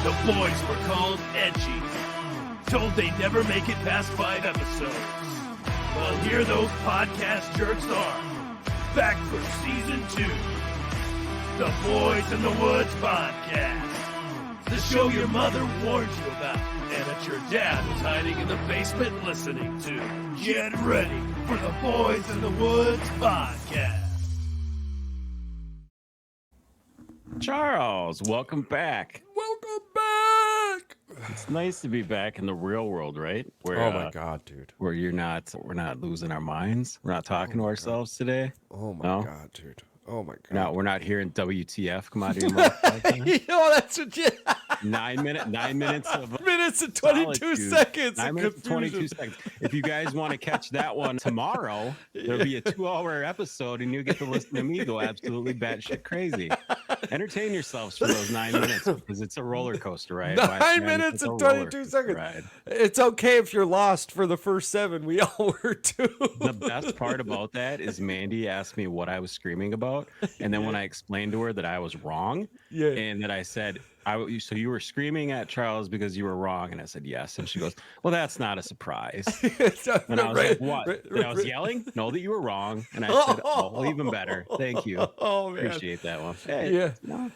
The boys were called edgy, told they'd never make it past 5 episodes. Well, here those podcast jerks are, back for season 2. The Boys in the Woods podcast. The show your mother warned you about, and that your dad was hiding in the basement listening to. Get ready for the Boys in the Woods podcast. Charles, welcome back. Welcome back. It's nice to be back in the real world, right? Where, oh my God, dude. Where we're not losing our minds. We're not talking to ourselves today. Oh my God, dude. Oh my God. No, we're not hearing WTF come out of your mouth. You know, that's what you... 9 minutes of minutes and 22 seconds. 9 minutes and 22 seconds. If you guys want to catch that one tomorrow, there'll be a 2-hour episode, and you'll get to listen to me go absolutely batshit crazy. Entertain yourselves for those 9 minutes because it's a roller coaster ride. 9 minutes and 22 seconds. Ride. It's okay if you're lost for the first 7. We all were too. The best part about that is Mandy asked me what I was screaming about, and then when I explained to her that I was wrong, and that I said, so you were screaming at Charles because you were wrong, and I said yes, and she goes, "Well, that's not a surprise." And I was like, "What?" And I was yelling, "No, that you were wrong," and I said, "Oh, well, even better. Thank you. Oh man, appreciate that one." Hey, yeah, no.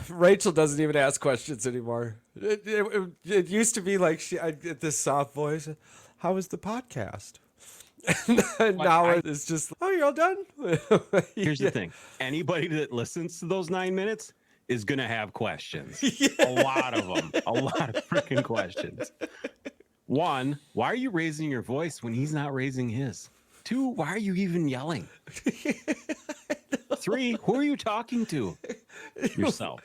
Rachel doesn't even ask questions anymore. It used to be like I'd get this soft voice. How was the podcast? And now it's just, oh, you're all done. Here's the thing: anybody that listens to those 9 minutes is gonna have questions. A lot of them. A lot of freaking questions. 1, why are you raising your voice when he's not raising his? 2, why are you even yelling? 3, who are you talking to? Yourself.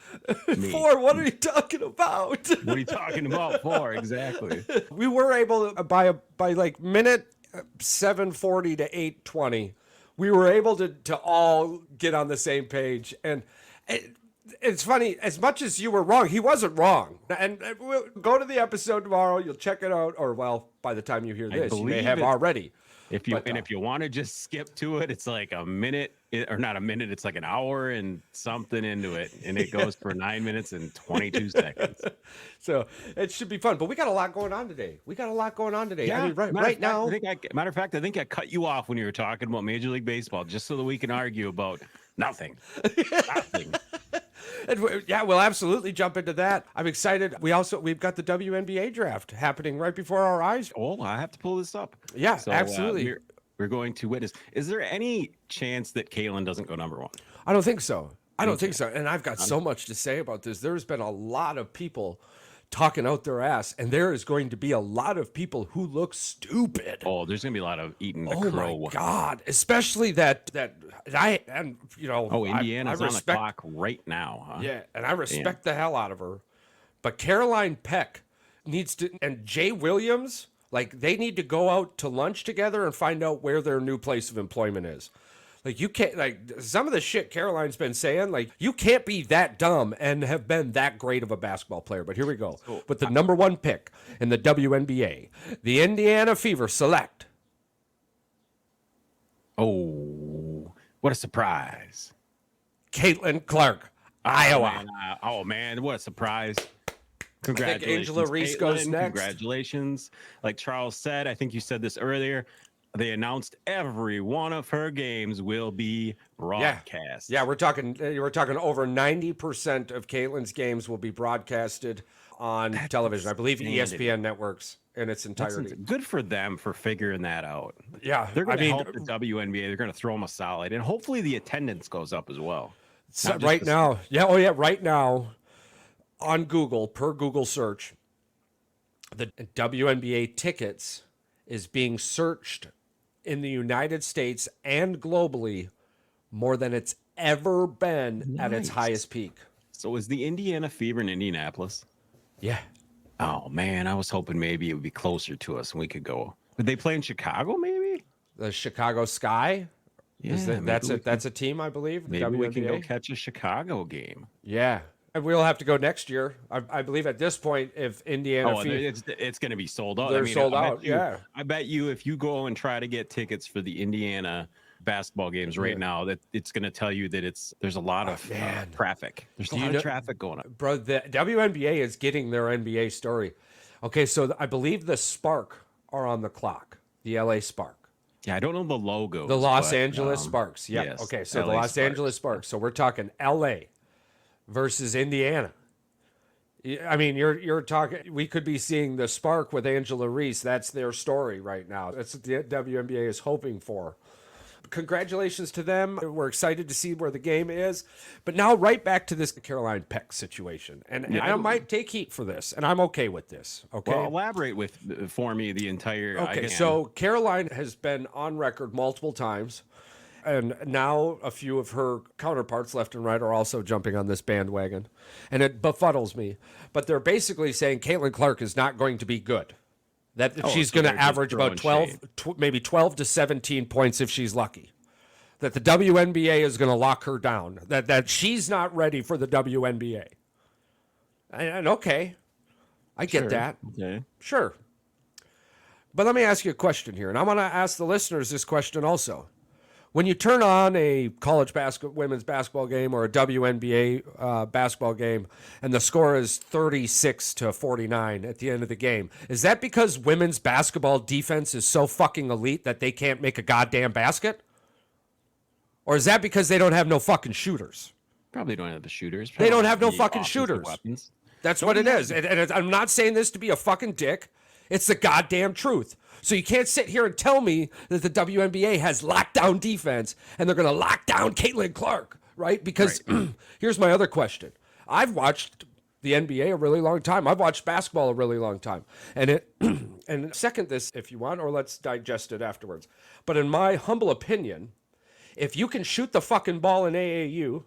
Me. 4, what are you talking about? What are you talking about? 4, exactly. We were able to, by like minute 7:40 to 8:20, we were able to all get on the same page. And it's funny, as much as you were wrong, he wasn't wrong. And we'll go to the episode tomorrow. You'll check it out, or well, by the time you hear this, you may have already. If you if you want to just skip to it, it's like a minute, or not a minute. It's like an hour and something into it, and it goes for 9 minutes and 22 seconds. So it should be fun. But we got a lot going on today. Yeah, I mean, right now. Matter of fact, I think I cut you off when you were talking about Major League Baseball, just so that we can argue about nothing. Nothing. Yeah, we'll absolutely jump into that. I'm excited. We've got the WNBA draft happening right before our eyes. Oh, I have to pull this up. Yeah, so, absolutely. We're going to witness. Is there any chance that Caitlin doesn't go number 1? I don't think so. And I've got so much to say about this. There's been a lot of people talking out their ass, and there is going to be a lot of people who look stupid. Oh, there's going to be a lot of eating the crow. Oh my God! Especially that Indiana's on the clock right now, huh? Yeah, and I respect the hell out of her, but Caroline Peck needs to, and Jay Williams, like, they need to go out to lunch together and find out where their new place of employment is. Like, you can't, like, some of the shit Caroline's been saying, like, you can't be that dumb and have been that great of a basketball player. But here we go. With the number 1 pick in the WNBA, the Indiana Fever select. Oh, what a surprise. Caitlin Clark, Iowa. Man, what a surprise. Congratulations. I think Angela Reese goes next. Congratulations. Like Charles said, I think you said this earlier, they announced every one of her games will be broadcast. Yeah, we're talking over 90% of Caitlin's games will be broadcasted on television. I believe ESPN networks in its entirety. Good for them for figuring that out. Yeah, they're going to help the WNBA. They're going to throw them a solid, and hopefully the attendance goes up as well. So right now on Google, per Google search, the WNBA tickets is being searched in the United States and globally more than it's ever been at its highest peak. So is the Indiana Fever in Indianapolis? Yeah. Oh man, I was hoping maybe it would be closer to us and we could go. Would they play in Chicago maybe? The Chicago Sky? Yeah, that's a team, I believe. Maybe we can go catch a Chicago game. Yeah. And we'll have to go next year. I believe at this point, if Indiana... it's going to be sold out. They're sold out, yeah. I bet you if you go and try to get tickets for the Indiana basketball games right now, that it's going to tell you that there's a lot of traffic. There's a lot of traffic going on. Bro, the WNBA is getting their NBA story. Okay, so I believe the Spark are on the clock. The LA Spark. Yeah, I don't know the logo. The Los Angeles Sparks. Yeah. Yes, okay, so LA the Los Sparks. Angeles Sparks. So we're talking LA versus Indiana. I mean, you're talking. We could be seeing the Spark with Angela Reese. That's their story right now. That's what the WNBA is hoping for. Congratulations to them. We're excited to see where the game is. But now, right back to this Caroline Peck situation, and I might take heat for this, and I'm okay with this. Okay, well, elaborate for me the entire. Okay, so Caroline has been on record multiple times. And now a few of her counterparts left and right are also jumping on this bandwagon. And it befuddles me. But they're basically saying Caitlin Clark is not going to be good. That she's going to average about 12, maybe 12 to 17 points if she's lucky. That the WNBA is going to lock her down. That she's not ready for the WNBA. And okay, I get that. Okay. Sure. But let me ask you a question here. And I'm going to ask the listeners this question also. When you turn on a college women's basketball game or a WNBA basketball game and the score is 36-49 at the end of the game, is that because women's basketball defense is so fucking elite that they can't make a goddamn basket? Or is that because they don't have no fucking shooters? Probably don't have the shooters. They don't have no fucking shooters. Weapons. That's what it is. And I'm not saying this to be a fucking dick. It's the goddamn truth. So you can't sit here and tell me that the WNBA has lockdown defense and they're going to lock down Caitlin Clark, right? Because here's my other question. I've watched the NBA a really long time. I've watched basketball a really long time. And and second this if you want, or let's digest it afterwards. But in my humble opinion, if you can shoot the fucking ball in AAU,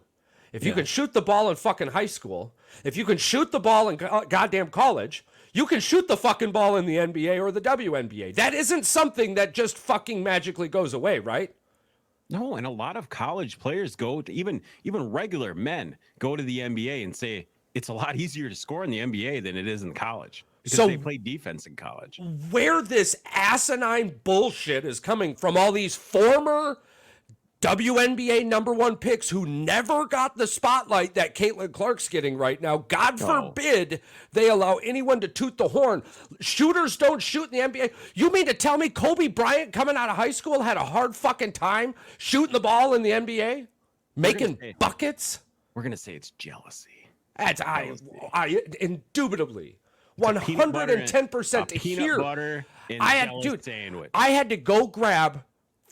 if you can shoot the ball in fucking high school, if you can shoot the ball in goddamn college, you can shoot the fucking ball in the NBA or the WNBA. That isn't something that just fucking magically goes away, right? No, and a lot of college players go to even regular men go to the NBA and say it's a lot easier to score in the NBA than it is in college because they play defense in college. Where this asinine bullshit is coming from all these former WNBA #1 picks who never got the spotlight that Caitlin Clark's getting right now. God forbid they allow anyone to toot the horn. Shooters don't shoot in the NBA. You mean to tell me Kobe Bryant coming out of high school had a hard fucking time shooting the ball in the NBA? Making buckets? We're going to say it's jealousy. That's indubitably. 110% to hear. Butter and sandwich. I had to go grab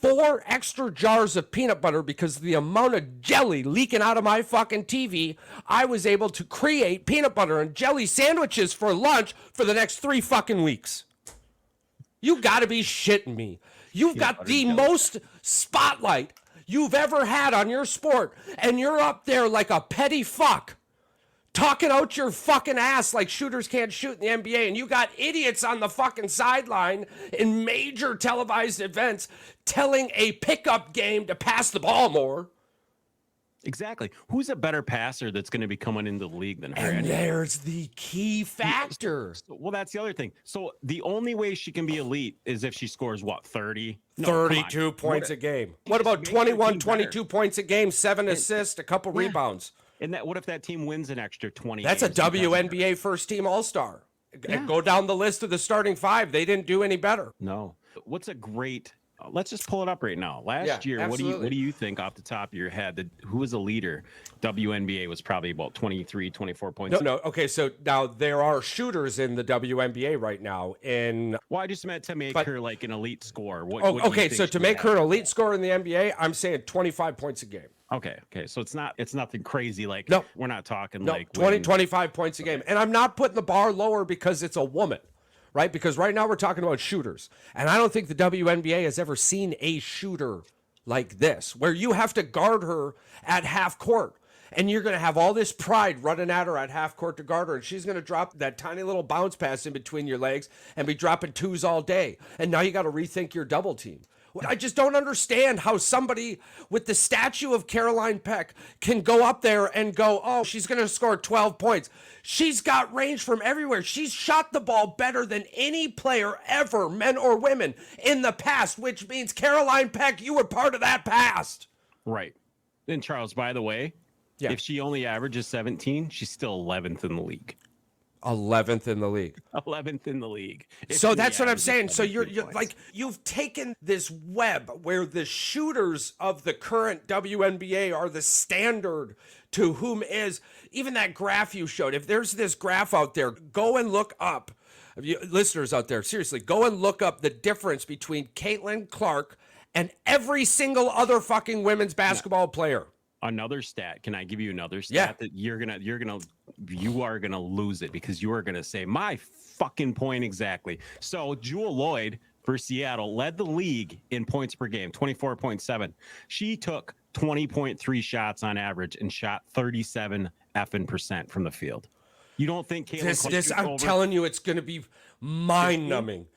4 extra jars of peanut butter because of the amount of jelly leaking out of my fucking TV. I was able to create peanut butter and jelly sandwiches for lunch for the next 3 fucking weeks. You gotta be shitting me. You've got the most spotlight you've ever had on your sport, and you're up there like a petty fuck, talking out your fucking ass like shooters can't shoot in the NBA, and you got idiots on the fucking sideline in major televised events telling a pickup game to pass the ball more. Exactly. Who's a better passer that's going to be coming into the league than her? And there's the key factor. Well, that's the other thing. So the only way she can be elite is if she scores, 30? 32 points a game. What about 21, 22 points a game, 7 assists, a couple rebounds? And what if that team wins an extra 20? That's a WNBA first team All-Star. Yeah. Go down the list of the starting 5. They didn't do any better. No. What's a great... Let's just pull it up right now. Last year, what do you think off the top of your head? Who was a leader? WNBA was probably about 23, 24 points. No. Okay, so now there are shooters in the WNBA right now. Well, I just meant to make her like an elite scorer. So to make her an elite scorer in the NBA, I'm saying 25 points a game. Okay. So it's nothing crazy. Like, we're not talking 25 points a game. And I'm not putting the bar lower because it's a woman. Right? Because right now we're talking about shooters. And I don't think the WNBA has ever seen a shooter like this, where you have to guard her at half court. And you're going to have all this pride running at her at half court to guard her. And she's going to drop that tiny little bounce pass in between your legs and be dropping 2s all day. And now you got to rethink your double team. I just don't understand how somebody with the statue of Caroline Peck can go up there and go, oh, she's going to score 12 points. She's got range from everywhere. She's shot the ball better than any player ever, men or women, in the past, which means Caroline Peck, you were part of that past. Right. And Charles, by the way, if she only averages 17, she's still 11th in the league. 11th in the league. 11th in the league. So that's what I'm saying. So you're like, you've taken this web where the shooters of the current WNBA are the standard to whom is even that graph you showed. If there's this graph out there, go and look up. Listeners out there, seriously, go and look up the difference between Caitlin Clark and every single other fucking women's basketball player. Another stat. Can I give you another stat that you are gonna lose it because you are gonna say my fucking point exactly. So Jewel Lloyd for Seattle led the league in points per game, 24.7. She took 20.3 shots on average and shot 37% from the field. You don't think Caitlin I'm telling you, it's gonna be mind-numbing.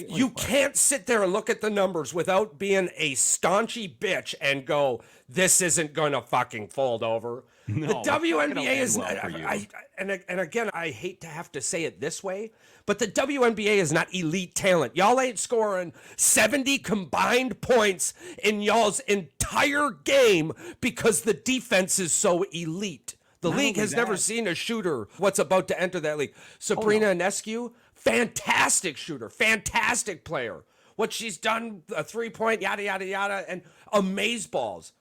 You can't sit there and look at the numbers without being a staunchy bitch and go, this isn't going to fucking fold over. No, the WNBA is well and again, I hate to have to say it this way, but the WNBA is not elite talent. Y'all ain't scoring 70 combined points in y'all's entire game because the defense is so elite. The league has never seen a shooter what's about to enter that league. Sabrina Ionescu, fantastic shooter, fantastic player. What she's done, a 3-point, yada, yada, yada, and amazeballs.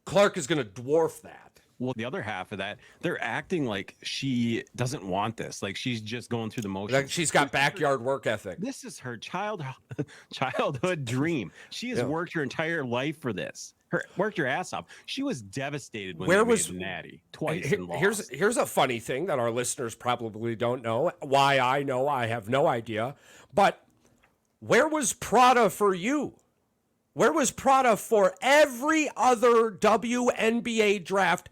Clark is going to dwarf that. Well, the other half of that, they're acting like she doesn't want this. Like she's just going through the motions. Like she's got backyard work ethic. This is her childhood dream. She has worked her entire life for this. Worked her ass off. She was devastated when they made the Natty twice and lost. Here's a funny thing that our listeners probably don't know. Why I know, I have no idea. But where was Prada for you? Where was Prada for every other WNBA draft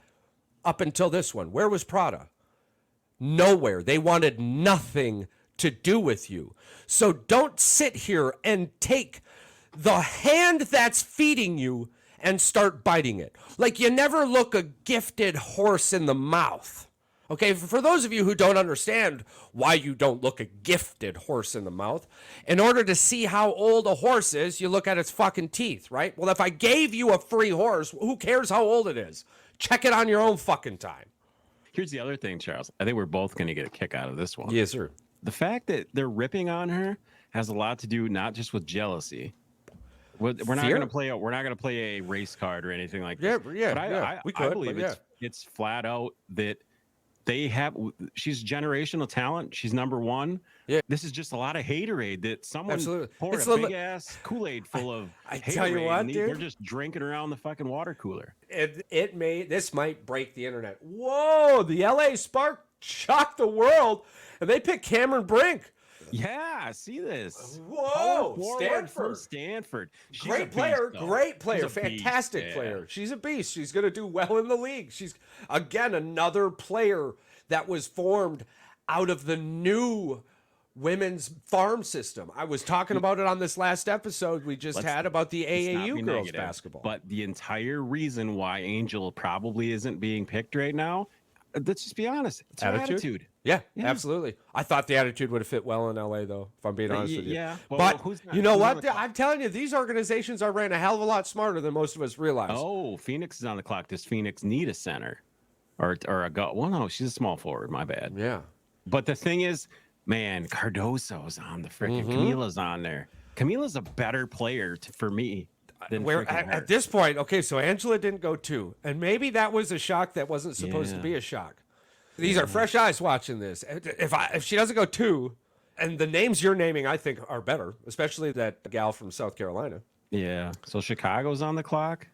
up until this one? Where was Prada? Nowhere. They wanted nothing to do with you. So don't sit here and take the hand that's feeding you and start biting it. Like you never look a gifted horse in the mouth. Okay, for those of you who don't understand why you don't look a gifted horse in the mouth, in order to see how old a horse is, you look at its fucking teeth, right? Well, if I gave you a free horse, who cares how old it is? Check it on your own fucking time. Here's the other thing, Charles. I think we're both going to get a kick out of this one. Yes, sir. The fact that they're ripping on her has a lot to do not just with jealousy. We're not going to play. We're not going to play a race card or anything like that. Yeah. But I believe it's flat out that they have. She's generational talent. She's number one. Yeah. This is just a lot of haterade that someone poured a big ass Kool-Aid full of. I tell you what, dude. They're just drinking around the fucking water cooler. This might break the internet. Whoa! The LA Spark shocked the world, and they picked Cameron Brink. Yeah, I see this. Whoa, Stanford. She's great player, fantastic player. She's a beast. She's going to do well in the league. She's, again, another player that was formed out of the new women's farm system. I was talking about it on this last episode we just had about the AAU girls basketball. But the entire reason why Angel probably isn't being picked right now, let's just be honest, it's her attitude. Yeah, absolutely. I thought the attitude would have fit well in LA, though, if I'm being honest with you. Yeah. Well, but you know what? I'm telling you, these organizations are ran a hell of a lot smarter than most of us realize. Oh, Phoenix is on the clock. Does Phoenix need a center? Or a go? Well, no, she's a small forward. My bad. Yeah. But the thing is, man, Cardoso's on the freaking Camila's on there. Camila's a better player for me. Where at this point, okay, so Angela didn't go 2, and maybe that was a shock that wasn't supposed to be a shock. These are fresh eyes watching this. If she doesn't go 2, and the names you're naming, I think are better, especially that gal from South Carolina. Yeah. So Chicago's on the clock.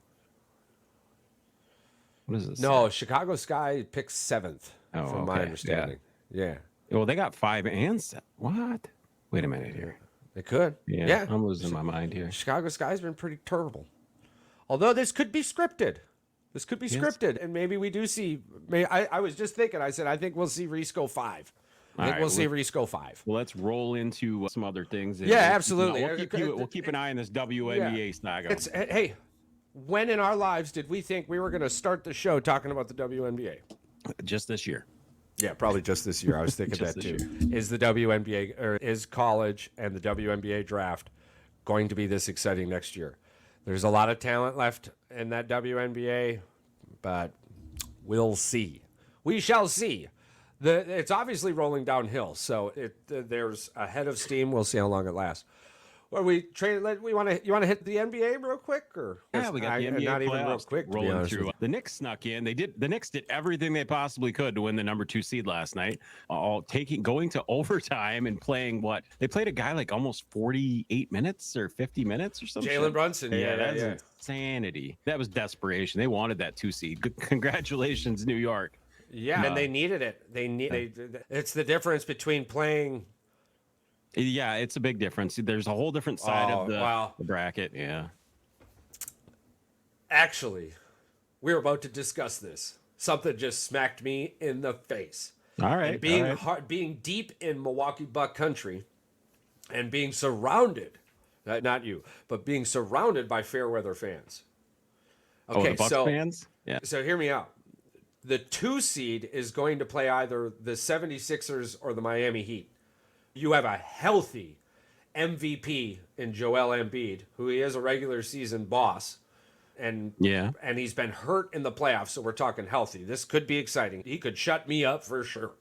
What is this? No, Chicago Sky picks 7th, from my understanding. Yeah. Well, they got 5 and 7. What? Wait a minute here. They could. Yeah. I'm losing my mind here. Chicago Sky's been pretty terrible. Although this could be scripted. This could be scripted, and maybe we do see. I was just thinking. I said I think we'll see Reese go 5, I think we'll see Reese go 5. Well, let's roll into some other things. Yeah, absolutely. We'll keep an eye on this WNBA saga. Hey, when in our lives did we think we were going to start the show talking about the WNBA? Just this year. Yeah, probably just this year. I was thinking that too. Is the WNBA or is college and the WNBA draft going to be this exciting next year? There's a lot of talent left in that WNBA, but we'll see. We shall see. It's obviously rolling downhill, so there's a head of steam. We'll see how long it lasts. You want to hit the NBA real quick, or yeah, we got the NBA not even real quick. Rolling through. The Knicks snuck in. The Knicks did everything they possibly could to win the number 2 seed last night. Going to overtime and playing what they played a guy like almost 48 minutes or 50 minutes or something. Jalen Brunson. That's insanity. That was desperation. They wanted that 2 seed. Congratulations, New York. Yeah, and they needed it. It's the difference between playing. Yeah, it's a big difference. There's a whole different side of the bracket. Yeah. Actually, we're about to discuss this. Something just smacked me in the face. All right. And being deep in Milwaukee Buck country and being surrounded, not you, but being surrounded by fair weather fans. Okay, the Bucks fans? Yeah. So hear me out. The 2 seed is going to play either the 76ers or the Miami Heat. You have a healthy MVP in Joel Embiid, who he is a regular season boss. And he's been hurt in the playoffs, so we're talking healthy. This could be exciting. He could shut me up for sure.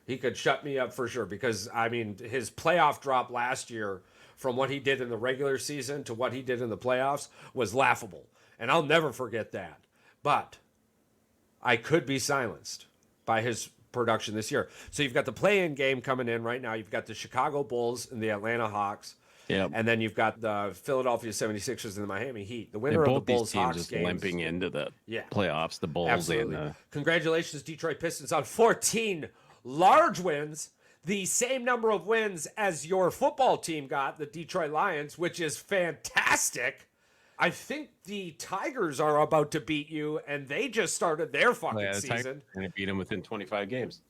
Because, I mean, his playoff drop last year from what he did in the regular season to what he did in the playoffs was laughable. And I'll never forget that. But I could be silenced by his production this year. So you've got the play-in game coming in right now. You've got the Chicago Bulls and the Atlanta Hawks. Yep. And then you've got the Philadelphia 76ers and the Miami Heat. The winner of the Bulls-Hawks just games. limping into the playoffs, the Bulls. Absolutely. And congratulations, Detroit Pistons, on 14 large wins. The same number of wins as your football team got, the Detroit Lions, which is fantastic. I think the Tigers are about to beat you, and they just started their fucking season. And it beat them within 25 games.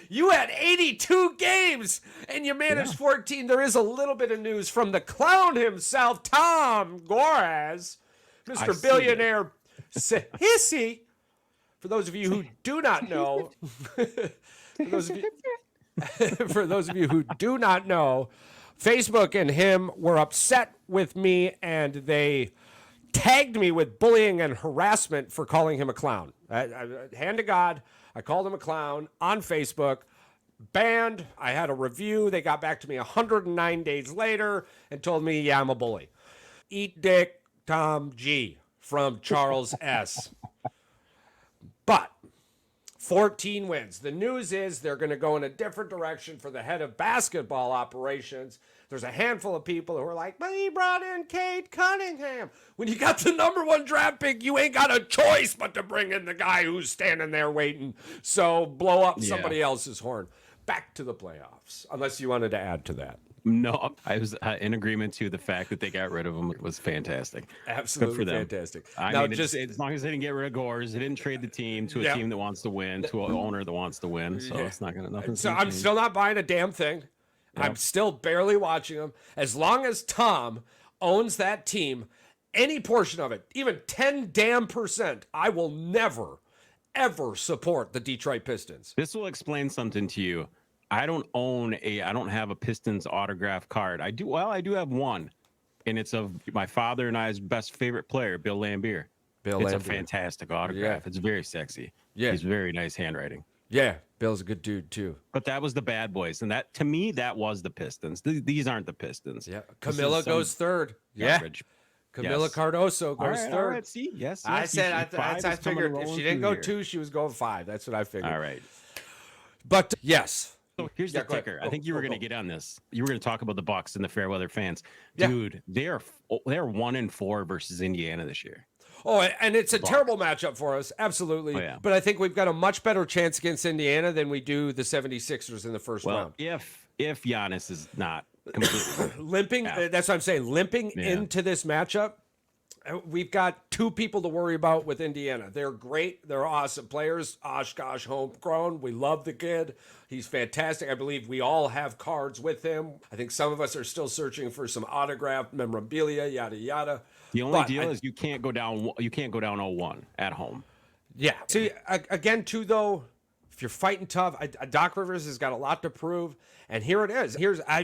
You had 82 games, and you managed 14. There is a little bit of news from the clown himself, Tom Goraz, Mr. Billionaire Hissy. For those of you who do not know, for those of you who do not know, Facebook and him were upset with me, and they tagged me with bullying and harassment for calling him a clown. Hand to God, I called him a clown on Facebook, banned. I had a review. They got back to me 109 days later and told me, yeah, I'm a bully. Eat dick, Tom G. from Charles S. But 14 wins. The news is they're going to go in a different direction for the head of basketball operations. There's a handful of people who are like, but he brought in Cade Cunningham. When you got the number 1 draft pick, you ain't got a choice but to bring in the guy who's standing there waiting. So blow up somebody else's horn. Back to the playoffs, unless you wanted to add to that. No, I was in agreement to the fact that they got rid of him. It was fantastic. Absolutely good for them. Fantastic. I mean, just as long as they didn't get rid of Gores, they didn't trade the team to a team that wants to win, to an owner that wants to win. So it's not going to nothing. So I'm still not buying a damn thing. Yep. I'm still barely watching them. As long as Tom owns that team, any portion of it, even 10 damn %, I will never, ever support the Detroit Pistons. This will explain something to you. I don't have a Pistons autograph card. I do have one, and it's of my father and I's best favorite player, Bill Laimbeer. It's a fantastic autograph. Yeah. It's very sexy. Yeah. He's very nice handwriting. Yeah, Bill's a good dude too. But that was the Bad Boys, and that, to me, that was the Pistons. These aren't the Pistons. Yeah, Camilla goes third. Garbage. Yeah, Camilla Cardoso goes third. All right, see, yes. I said I figured if she didn't go 2, she was going 5. That's what I figured. All right. But yes. So here's the kicker. I think you were going to get on this. You were going to talk about the Bucks and the Fairweather fans. Dude, they're 1-4 versus Indiana this year. Oh, and it's a terrible matchup for us. Absolutely. Oh, yeah. But I think we've got a much better chance against Indiana than we do the 76ers in the first round. If Giannis is not completely limping, that's what I'm saying. Limping into this matchup, we've got two people to worry about with Indiana. They're great. They're awesome players. Oshkosh homegrown. We love the kid. He's fantastic. I believe we all have cards with him. I think some of us are still searching for some autographed memorabilia, yada, yada. The only deal is you can't go down 0-1 at home. Yeah. See, again, too, though, if you're fighting tough, Doc Rivers has got a lot to prove. And here it is.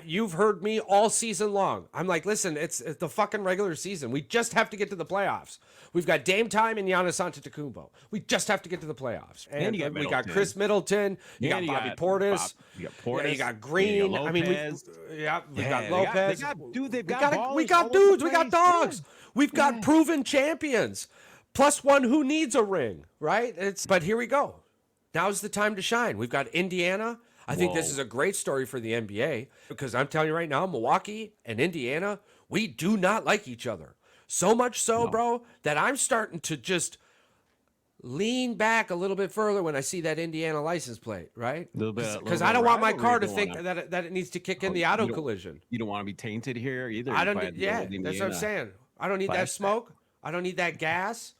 You've heard me all season long. I'm like, listen, it's the fucking regular season. We just have to get to the playoffs. We've got Dame Time and Giannis Antetokounmpo. We just have to get to the playoffs. And we got Chris Middleton. You got Bobby Portis. You got Portis. You got Green. I mean, we got Lopez. They've got we got dudes. We got dogs. We've got proven champions. Plus one who needs a ring, right? But here we go. Now's the time to shine. We've got Indiana. I think this is a great story for the NBA because I'm telling you right now, Milwaukee and Indiana, we do not like each other. So much so, bro, that I'm starting to just lean back a little bit further when I see that Indiana license plate, right? Because I don't want my car to think that it needs to kick in the auto collision. You don't want to be tainted here either. That's what I'm saying. I don't need that smoke. I don't need that gas.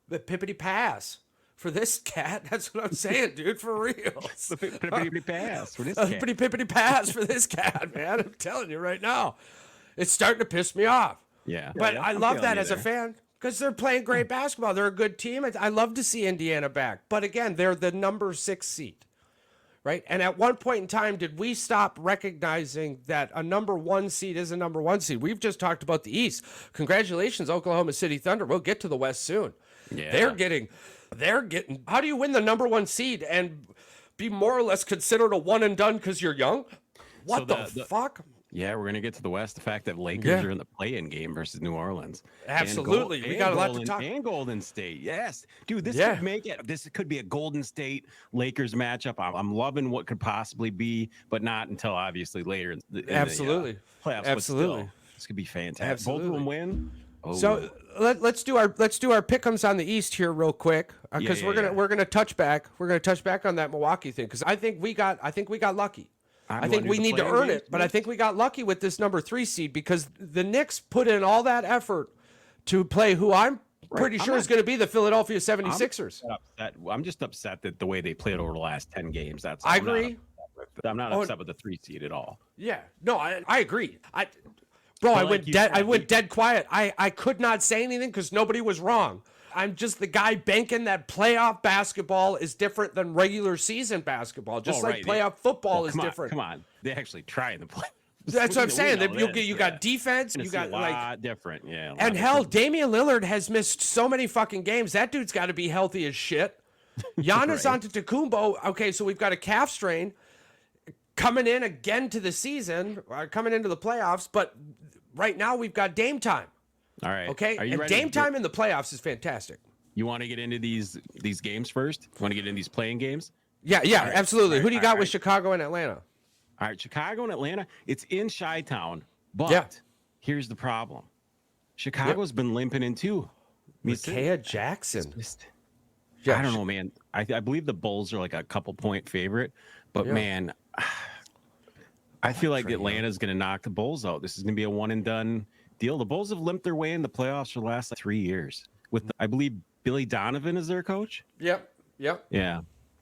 But pippity pass. For this cat, that's what I'm saying, dude, for real. Pippity pass for this cat. Pippity pass for this cat, man. I'm telling you right now. It's starting to piss me off. Yeah. But I love that as a fan because they're playing great basketball. They're a good team. I love to see Indiana back. But again, they're the number 6 seed, right? And at one point in time, did we stop recognizing that a number 1 seed is a number 1 seed? We've just talked about the East. Congratulations, Oklahoma City Thunder. We'll get to the West soon. Yeah. They're getting, how do you win the number 1 seed and be more or less considered a one and done because you're young? What the fuck? Yeah, we're going to get to the West. The fact that Lakers are in the play-in game versus New Orleans. Absolutely. We got a lot to talk about. And Golden State. Yes. Dude, this could be a Golden State Lakers matchup. I'm loving what could possibly be, but not until obviously later in the playoffs. Absolutely. Still, this could be fantastic. Absolutely. Both of them win. Oh. So let's do our pick'ems on the East here real quick because we're gonna touch back. We're gonna touch back on that Milwaukee thing because I think we got lucky. I think we need to earn it, but I think we got lucky with this number 3 seed because the Knicks put in all that effort to play who I'm pretty sure is going to be the Philadelphia 76ers. I'm just upset that the way they played over the last 10 games. I agree. I'm not upset with the 3 seed at all. Yeah, no, I agree. I went dead quiet. I could not say anything because nobody was wrong. I'm just the guy banking that playoff basketball is different than regular season basketball. Just playoff football is different. Come on. They actually try in the play. That's what I'm saying. You got defense. You got a lot different. Yeah. And hell, Damian Lillard has missed so many fucking games. That dude's got to be healthy as shit. Giannis Antetokounmpo. Okay, so we've got a calf strain coming in again to the season, coming into the playoffs. But right now we've got Dame time. All right. Okay. And Dame time in the playoffs is fantastic. You want to get into these games first? Want to get into these playing games? Yeah, right. Absolutely. Who do you got with Chicago and Atlanta? All right, Chicago and Atlanta. It's in Chi-Town, but here's the problem. Chicago's been limping in too. Micaiah Jackson. I don't know, man. I believe the Bulls are like a couple point favorite, but man, I feel like Atlanta's going to knock the Bulls out. This is going to be a one and done deal. The Bulls have limped their way in the playoffs for the last 3 years. I believe Billy Donovan is their coach. Yep.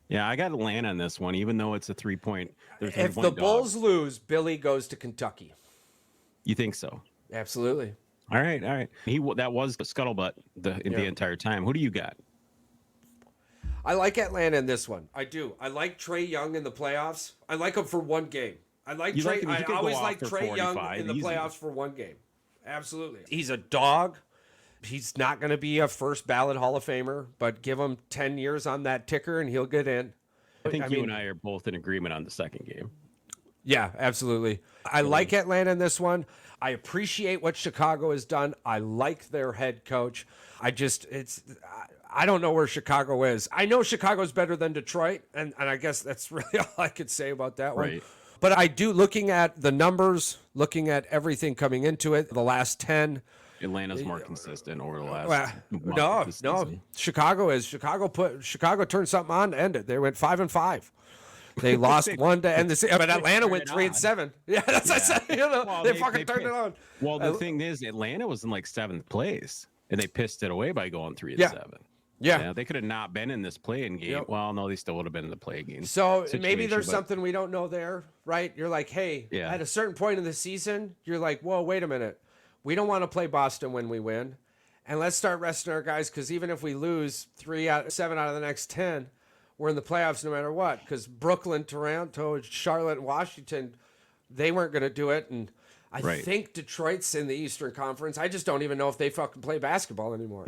Yeah, I got Atlanta in this one, even though it's a 3-point. If the Bulls lose, Billy goes to Kentucky. You think so? Absolutely. All right. That was the scuttlebutt the entire time. Who do you got? I like Atlanta in this one. I do. I like Trae Young in the playoffs. I like him for one game. I always like Trae Young in the playoffs for one game. Absolutely. He's a dog. He's not going to be a first ballot Hall of Famer, but give him 10 years on that ticker and he'll get in. I think you and I are both in agreement on the second game. Yeah, absolutely. I like Atlanta in this one. I appreciate what Chicago has done. I like their head coach. I don't know where Chicago is. I know Chicago's better than Detroit, and I guess that's really all I could say about that one. But I do, looking at the numbers, looking at everything coming into it, the last 10. Atlanta's more consistent over the last No. Chicago turned something on to end it. They went 5-5. They lost one to end the season, but Atlanta went 3-7. Yeah, that's what I said. They fucking turned it on. Well, the thing is, Atlanta was in like 7th place. and they pissed it away by going 3-7. Yeah. They could have not been in this play-in game. Yep. Well, no, they still would have been in the play-in game. So maybe there's something we don't know there, right? You're like, hey, at a certain point in the season, you're like, whoa, wait a minute. We don't want to play Boston when we win. And let's start resting our guys, because even if we lose 7 out of the next 10, we're in the playoffs no matter what. Because Brooklyn, Toronto, Charlotte, and Washington, they weren't going to do it. And I think Detroit's in the Eastern Conference. I just don't even know if they fucking play basketball anymore.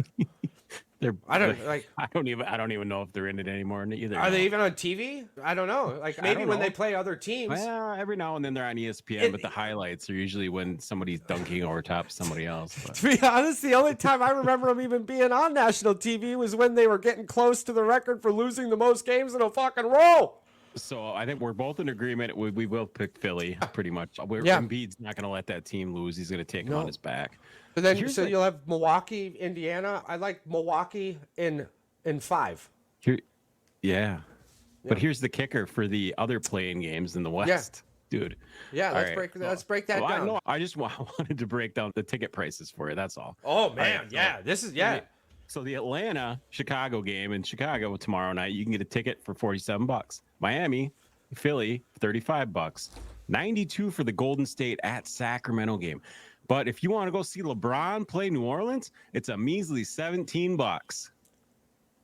I don't even know if they're in it anymore either. Are they even on TV? I don't know. Like maybe when they play other teams. Well, every now and then they're on ESPN, but the highlights are usually when somebody's dunking over top of somebody else. But. To be honest, the only time I remember them even being on national TV was when they were getting close to the record for losing the most games in a fucking row. So I think we're both in agreement. We will pick Philly pretty much. Embiid's not going to let that team lose. He's going to take them on his back. But then you'll have Milwaukee, Indiana. I like Milwaukee in 5. But here's the kicker for the other playing games in the West, dude. Yeah, let's break that down. I just wanted to break down the ticket prices for you. That's all. Oh man, this is So the Atlanta-Chicago game in Chicago tomorrow night, you can get a ticket for $47. Miami, Philly, $35. $92 for the Golden State at Sacramento game. But if you want to go see LeBron play New Orleans, it's a measly $17.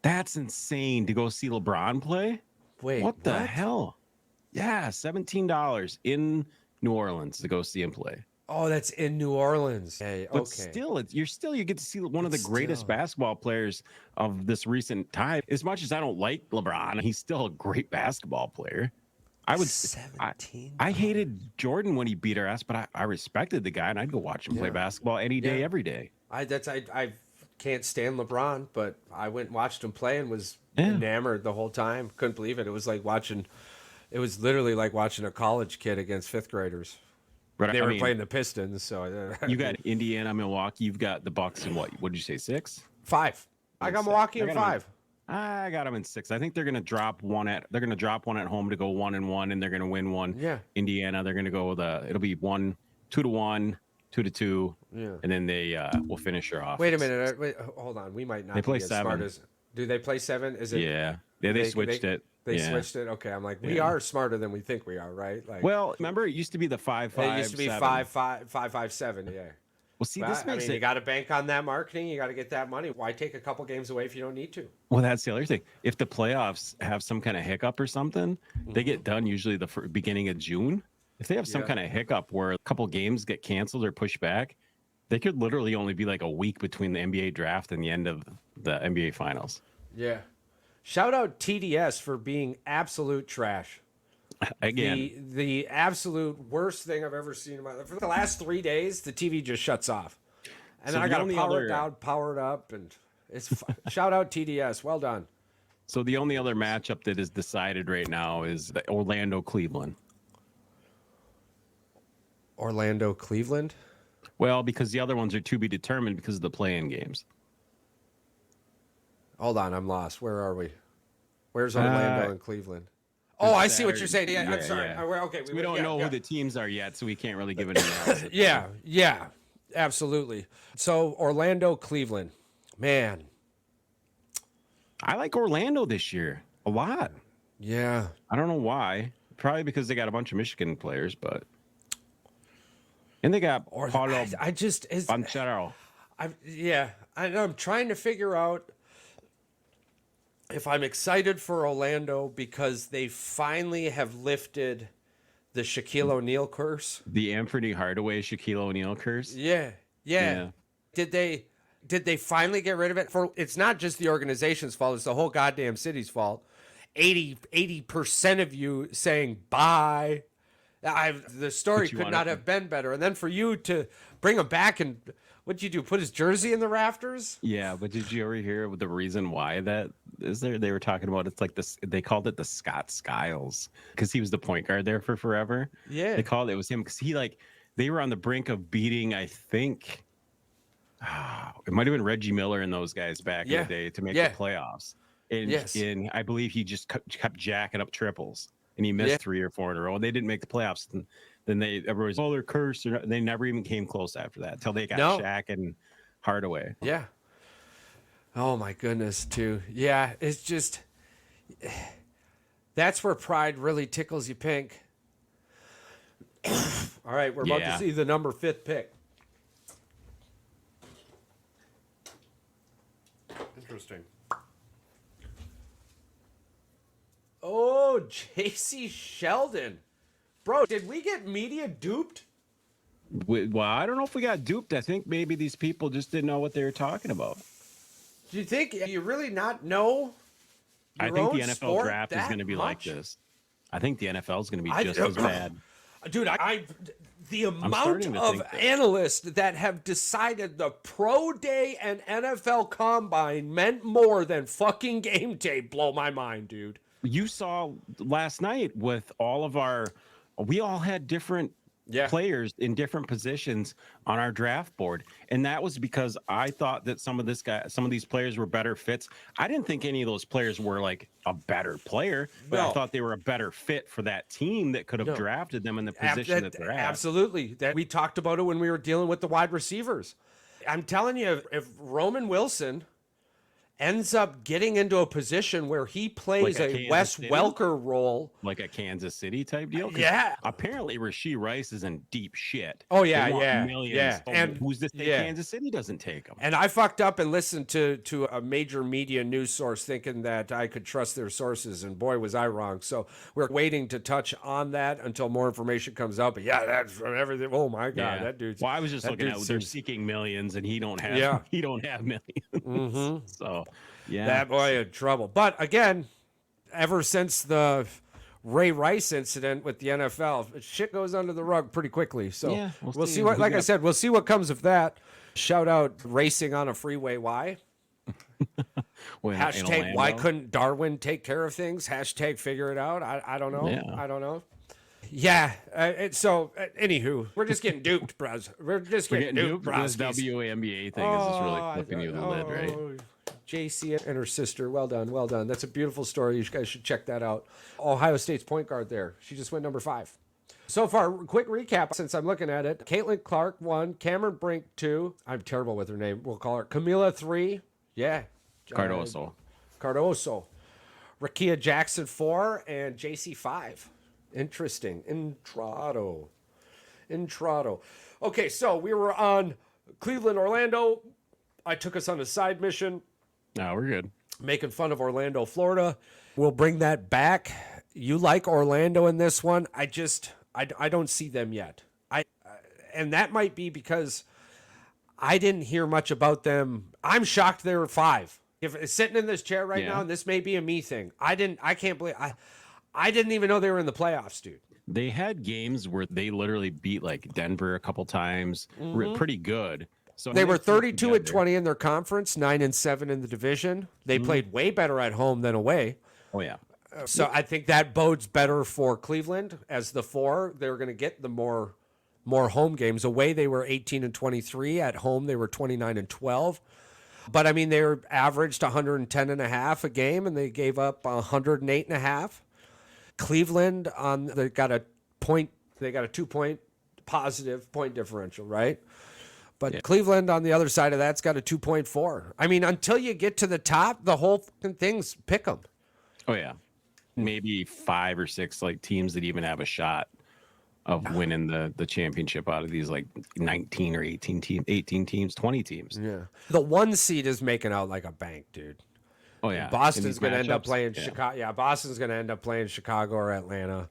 That's insane to go see LeBron play. Wait, what the hell? Yeah, $17 in New Orleans to go see him play. Oh, that's in New Orleans. Hey, but still, you get to see one of the greatest basketball players of this recent time. As much as I don't like LeBron, he's still a great basketball player. I hated Jordan when he beat our ass, but I respected the guy, and I'd go watch him play basketball any day, every day. I can't stand LeBron, but I went and watched him play and was enamored the whole time. Couldn't believe it. It was literally like watching a college kid against fifth graders. But they were playing the Pistons, so you got Indiana, Milwaukee. You've got the Bucks in what? What did you say? 6? 5. I got Milwaukee in 5. I got them in 6. I think they're going to drop one at home to go 1-1, and they're going to win one. Yeah. Indiana, they're going to go it'll be 2-1, 2-2, and then they will finish her off. Wait a minute. Wait, hold on. We might not. They play 7. Do they play 7? Is it? Yeah. They switched it. They switched it. Okay, I'm like, we are smarter than we think we are, right? Like, well, remember it used to be the 5-5. It used to be 5-5-5-5-7. Yeah. Well, see, this makes it. You got to bank on that marketing. You got to get that money. Why take a couple games away if you don't need to? Well, that's the other thing. If the playoffs have some kind of hiccup or something, they get done usually the beginning of June. If they have some kind of hiccup where a couple games get canceled or pushed back, they could literally only be like a week between the NBA draft and the end of the NBA finals. Yeah. Shout out TDS for being absolute trash. Again, the absolute worst thing I've ever seen in my life. For the last 3 days, the TV just shuts off, and then I got to power it down, power it up, and it's shout out TDS. Well done. So the only other matchup that is decided right now is the Orlando-Cleveland. Orlando-Cleveland? Well, because the other ones are to be determined because of the play-in games. Hold on, I'm lost. Where are we? Where's Orlando and Cleveland? Oh, I see what you're saying. Yeah, I'm sorry. Yeah. Okay, we don't know who the teams are yet, so we can't really give it an analysis. Yeah, absolutely. So Orlando, Cleveland, man, I like Orlando this year a lot. Yeah, I don't know why. Probably because they got a bunch of Michigan players, and they got Paulo. Banchero. I'm trying to figure out if I'm excited for Orlando because they finally have lifted the Shaquille O'Neal curse. The Anthony Hardaway Shaquille O'Neal curse. Yeah. Did they finally get rid of it? It's not just the organization's fault, it's the whole goddamn city's fault. 80% of you saying bye. The story could not have been better. And then for you to bring him back and what'd you do? Put his jersey in the rafters? Yeah, but did you ever hear the reason why that is there? They were talking about it's like this. They called it the Scott Skiles because he was the point guard there for forever. Yeah, they called it was him because they were on the brink of beating. I think it might have been Reggie Miller and those guys back in the day to make the playoffs. And I believe he just kept jacking up triples and he missed 3 or 4 in a row. And they didn't make the playoffs. And then everybody's they're cursed. They never even came close after that until they got Shaq and Hardaway. Yeah. Oh my goodness, too. Yeah, it's just that's where pride really tickles you pink. All right, we're about to see the number 5th pick. Interesting. Oh, J.C. Sheldon. Bro, did we get media duped? Well, I don't know if we got duped. I think maybe these people just didn't know what they were talking about. Do you think you really not know? I think the NFL draft is going to be like this. I think the NFL is going to be just as bad. Dude, the amount of analysts that have decided the pro day and NFL combine meant more than fucking game tape blow my mind, dude. You saw last night with all of we all had different players in different positions on our draft board. And that was because I thought that some of these players were better fits. I didn't think any of those players were like a better player, but I thought they were a better fit for that team that could have drafted them in the position that they're at. Absolutely. We talked about it when we were dealing with the wide receivers. I'm telling you, if Roman Wilson ends up getting into a position where he plays like a Wes Welker role. Like a Kansas City type deal? Yeah. Apparently Rashee Rice is in deep shit. Oh, yeah. Millions. Yeah. And who's to say Kansas City doesn't take him? And I fucked up and listened to a major media news source thinking that I could trust their sources, and boy, was I wrong. So we're waiting to touch on that until more information comes out. But yeah, that's from everything. Oh my God, that dude's. Well, I was just looking at they're seeking millions, and he don't have millions. Mm-hmm. So yeah, that boy in trouble. But again, ever since the Ray Rice incident with the NFL, shit goes under the rug pretty quickly. So we'll see what, like I said, we'll see what comes of that. Shout out racing on a freeway. Why? Hashtag why couldn't Darwin take care of things? Hashtag figure it out. I don't know. Yeah. I don't know. Yeah. Anywho, we're just getting duped, bros. We're just getting duped, bros. This WNBA thing is just really flipping you the lid, right? JC and her sister. Well done. Well done. That's a beautiful story. You guys should check that out. Ohio State's point guard there. She just went number 5. So far, quick recap since I'm looking at it. Caitlin Clark 1, Cameron Brink 2. I'm terrible with her name. We'll call her Camila 3. Yeah. Cardoso. Rakia Jackson 4 and JC 5. Interesting. Intrado. Okay, so we were on Cleveland, Orlando. I took us on a side mission. No, we're good. Making fun of Orlando, Florida. We'll bring that back. You like Orlando in this one. I don't see them yet. And that might be because I didn't hear much about them. I'm shocked they were 5. If it's sitting in this chair right now, and this may be a me thing. I can't believe I didn't even know they were in the playoffs, dude. They had games where they literally beat like Denver a couple times. Pretty good. So they were 32-20 in their conference, 9-7 in the division. They played way better at home than away. Oh yeah. So I think that bodes better for Cleveland as the 4. They're going to get the more home games. Away they were 18-23. At home they were 29-12. But I mean they were averaged 110.5 a game, and they gave up 108.5. Cleveland they got a 2-point positive point differential, right? But Cleveland on the other side of that's got a 2.4. I mean, until you get to the top, the whole thing's pick 'em. Oh yeah, maybe 5 or 6 like teams that even have a shot of winning the championship out of these like 19 or 18 teams, 20 teams. Yeah, the 1 seed is making out like a bank, dude. Oh yeah, Boston's going to end up playing Chicago. Yeah, Boston's going to end up playing Chicago or Atlanta,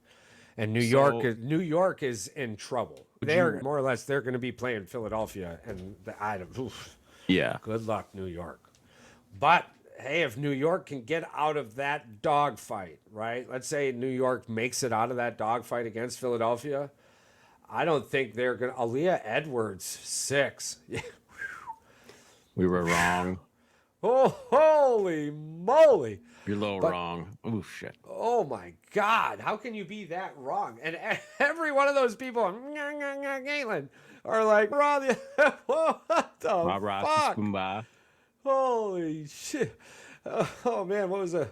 and New York is in trouble. They're more or less they're going to be playing Philadelphia, and good luck, New York. But hey, if New York can get out of that dogfight, right? Let's say New York makes it out of that dogfight against Philadelphia. I don't think they're going to. Aaliyah Edwards 6. We were wrong. Oh, holy moly. You're a little wrong. Oh, shit. Oh, my God. How can you be that wrong? And every one of those people, Galen, are like, what the fuck? Holy shit. Oh, man, what was that?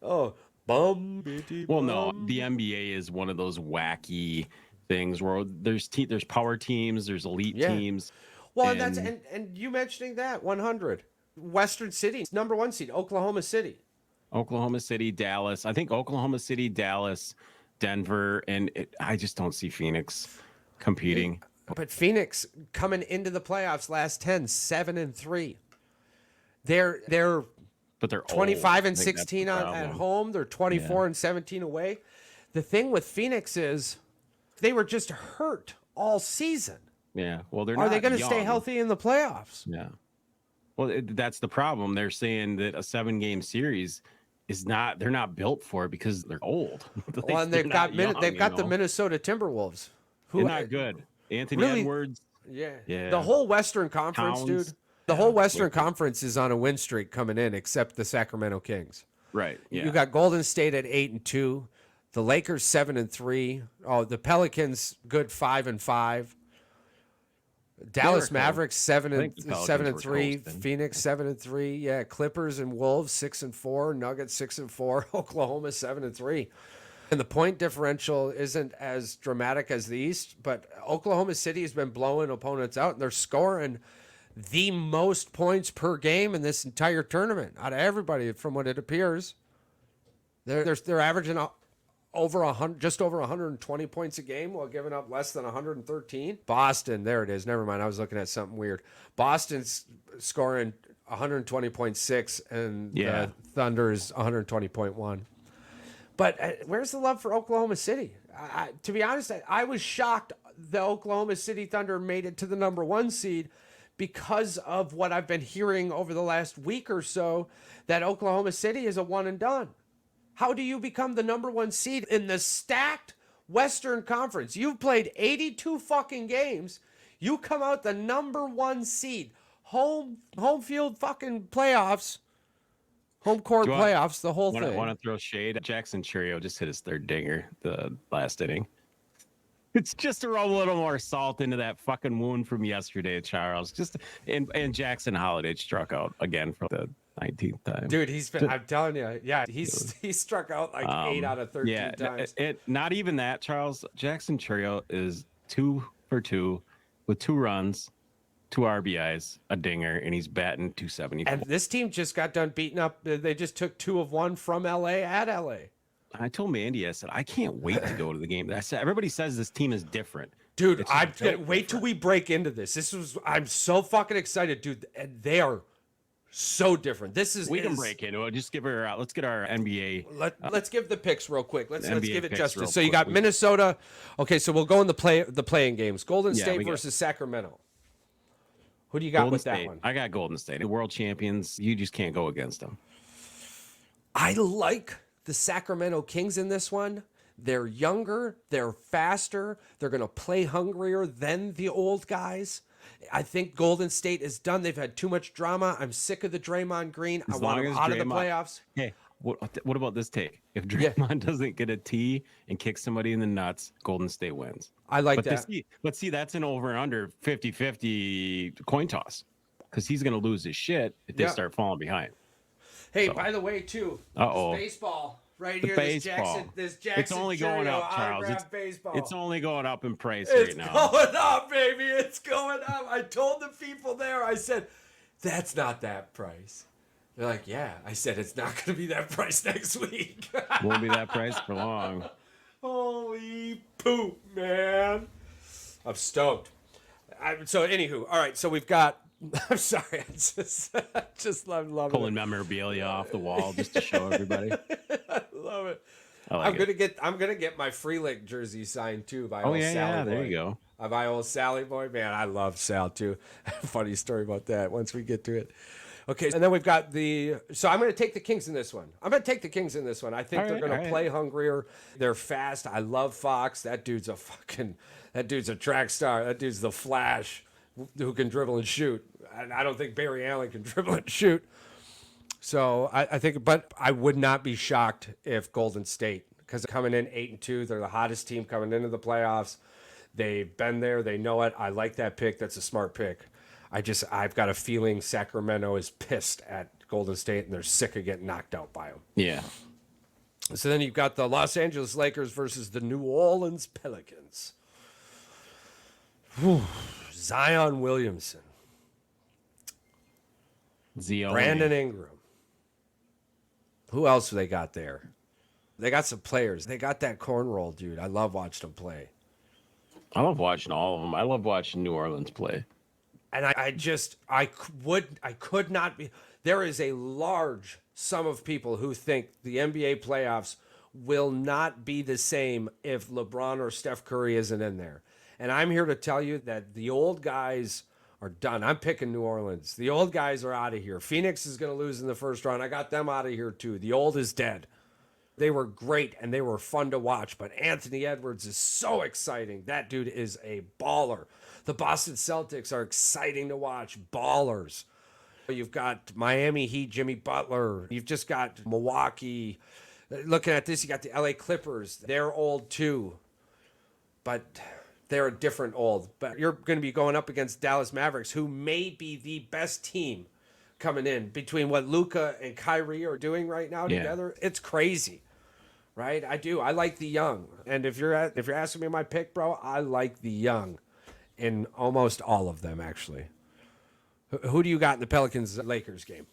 Oh, bum. Well, no, the NBA is one of those wacky things where there's power teams, there's elite teams. Well, and you mentioning that 100. Western City, number 1 seed, Oklahoma City. Oklahoma City, Dallas. I think Oklahoma City, Dallas, Denver, and I just don't see Phoenix competing. But Phoenix coming into the playoffs last 10, 7-3. They're but they're 25 old. and 16 at home. They're 24 and 17 away. The thing with Phoenix is they were just hurt all season. Yeah. Well, they're Are not they going to young. stay healthy in the playoffs? Yeah. Well, that's the problem. They're saying that a 7-game series is not. They're not built for it because they're old. Well, and they've got the Minnesota Timberwolves, who they're not good. Anthony really, Edwards. Yeah. The whole Western Conference, dude. The whole Western Conference is on a win streak coming in, except the Sacramento Kings. Right. Yeah. You got Golden State at 8-2, the Lakers 7-3. Oh, the Pelicans good 5-5. Dallas Mavericks 7-3. Phoenix 7-3. Yeah, Clippers and Wolves 6-4. Nuggets 6-4. Oklahoma 7-3. And the point differential isn't as dramatic as the East, but Oklahoma City has been blowing opponents out, and they're scoring the most points per game in this entire tournament out of everybody, from what it appears. They're averaging just over 120 points a game while giving up less than 113. Boston, there it is. Never mind. I was looking at something weird. Boston's scoring 120.6, and the Thunder's 120.1. But where's the love for Oklahoma City? To be honest, I was shocked the Oklahoma City Thunder made it to the number 1 seed because of what I've been hearing over the last week or so, that Oklahoma City is a one and done. How do you become the number 1 seed in the stacked Western Conference? You've played 82 fucking games. You come out the number 1 seed. Home field fucking playoffs. Home court playoffs, the whole thing. I want to throw shade. Jackson Churio just hit his 3rd dinger the last inning. It's just to rub a little more salt into that fucking wound from yesterday, Charles. And Jackson Holiday struck out again for the 19th time. Dude, I'm telling you, he struck out like 8 out of 13 times. Not even that, Charles. Jackson Churio is 2 for 2 with 2 runs, 2 RBIs, a dinger, and he's batting .274. And this team just got done beating up. They just took 2 of 1 from LA at LA. I told Mandy, I said, I can't wait to go to the game. I said, everybody says this team is different. Dude, wait till we break into this. I'm so fucking excited, dude. And they are so different. We can break into it. Just give her. Let's get our NBA. Let's give the picks real quick. Let's give it justice. So you got Minnesota. Okay, so we'll go in the playing games. Golden State versus Sacramento. Who do you got with that one? I got Golden State. The world champions. You just can't go against them. I like the Sacramento Kings in this one. They're younger. They're faster. They're going to play hungrier than the old guys. I think Golden State is done. They've had too much drama. I'm sick of the Draymond Green. I want him out of the playoffs. Hey, what about this take? If Draymond doesn't get a tee and kick somebody in the nuts, Golden State wins. I like that. But see, that's an over and under 50-50 coin toss, because he's going to lose his shit if they start falling behind. Hey, by the way, too, baseball right here. This Jackson it's only going up, Charles. It's only going up in price right now. It's going up, baby. It's going up. I told the people there, I said, that's not that price. They're like, yeah. I said, it's not going to be that price next week. Won't be that price for long. Holy poop, man. I'm stoked. So, anywho, all right, so we've got, I'm sorry, I just love pulling memorabilia off the wall just to show everybody. I love it. I'm gonna get my Free Lick jersey signed too by old Sally Boy. There you go. By old Sally Boy, man, I love Sal too. Funny story about that once we get to it. Okay, and then we've got so I'm going to take the Kings in this one. I think they're going to play hungrier. They're fast. I love Fox. That dude's a track star. That dude's the Flash who can dribble and shoot. I don't think Barry Allen can dribble and shoot. So I think, but I would not be shocked if Golden State, because coming in 8-2, they're the hottest team coming into the playoffs. They've been there. They know it. I like that pick. That's a smart pick. I've got a feeling Sacramento is pissed at Golden State and they're sick of getting knocked out by them. Yeah. So then you've got the Los Angeles Lakers versus the New Orleans Pelicans. Whew. Zion Williamson. Zione. Brandon Ingram. Who else do they got there? They got some players. They got that cornroll dude. I love watching them play. I love watching all of them. I love watching New Orleans play. And I could not be. There is a large sum of people who think the NBA playoffs will not be the same if LeBron or Steph Curry isn't in there. And I'm here to tell you that the old guys are done. I'm picking New Orleans. The old guys are out of here. Phoenix is going to lose in the first round. I got them out of here too. The old is dead. They were great and they were fun to watch, but Anthony Edwards is so exciting. That dude is a baller. The Boston Celtics are exciting to watch. Ballers. You've got Miami Heat, Jimmy Butler. You've just got Milwaukee. Looking at this, you got the LA Clippers. They're old too, but they're a different old. But you're going to be going up against Dallas Mavericks, who may be the best team coming in between what Luka and Kyrie are doing right now together. It's crazy, right? I like the young, and if you're asking me my pick, bro, I like the young in almost all of them actually. Who do you got in the Pelicans-Lakers game?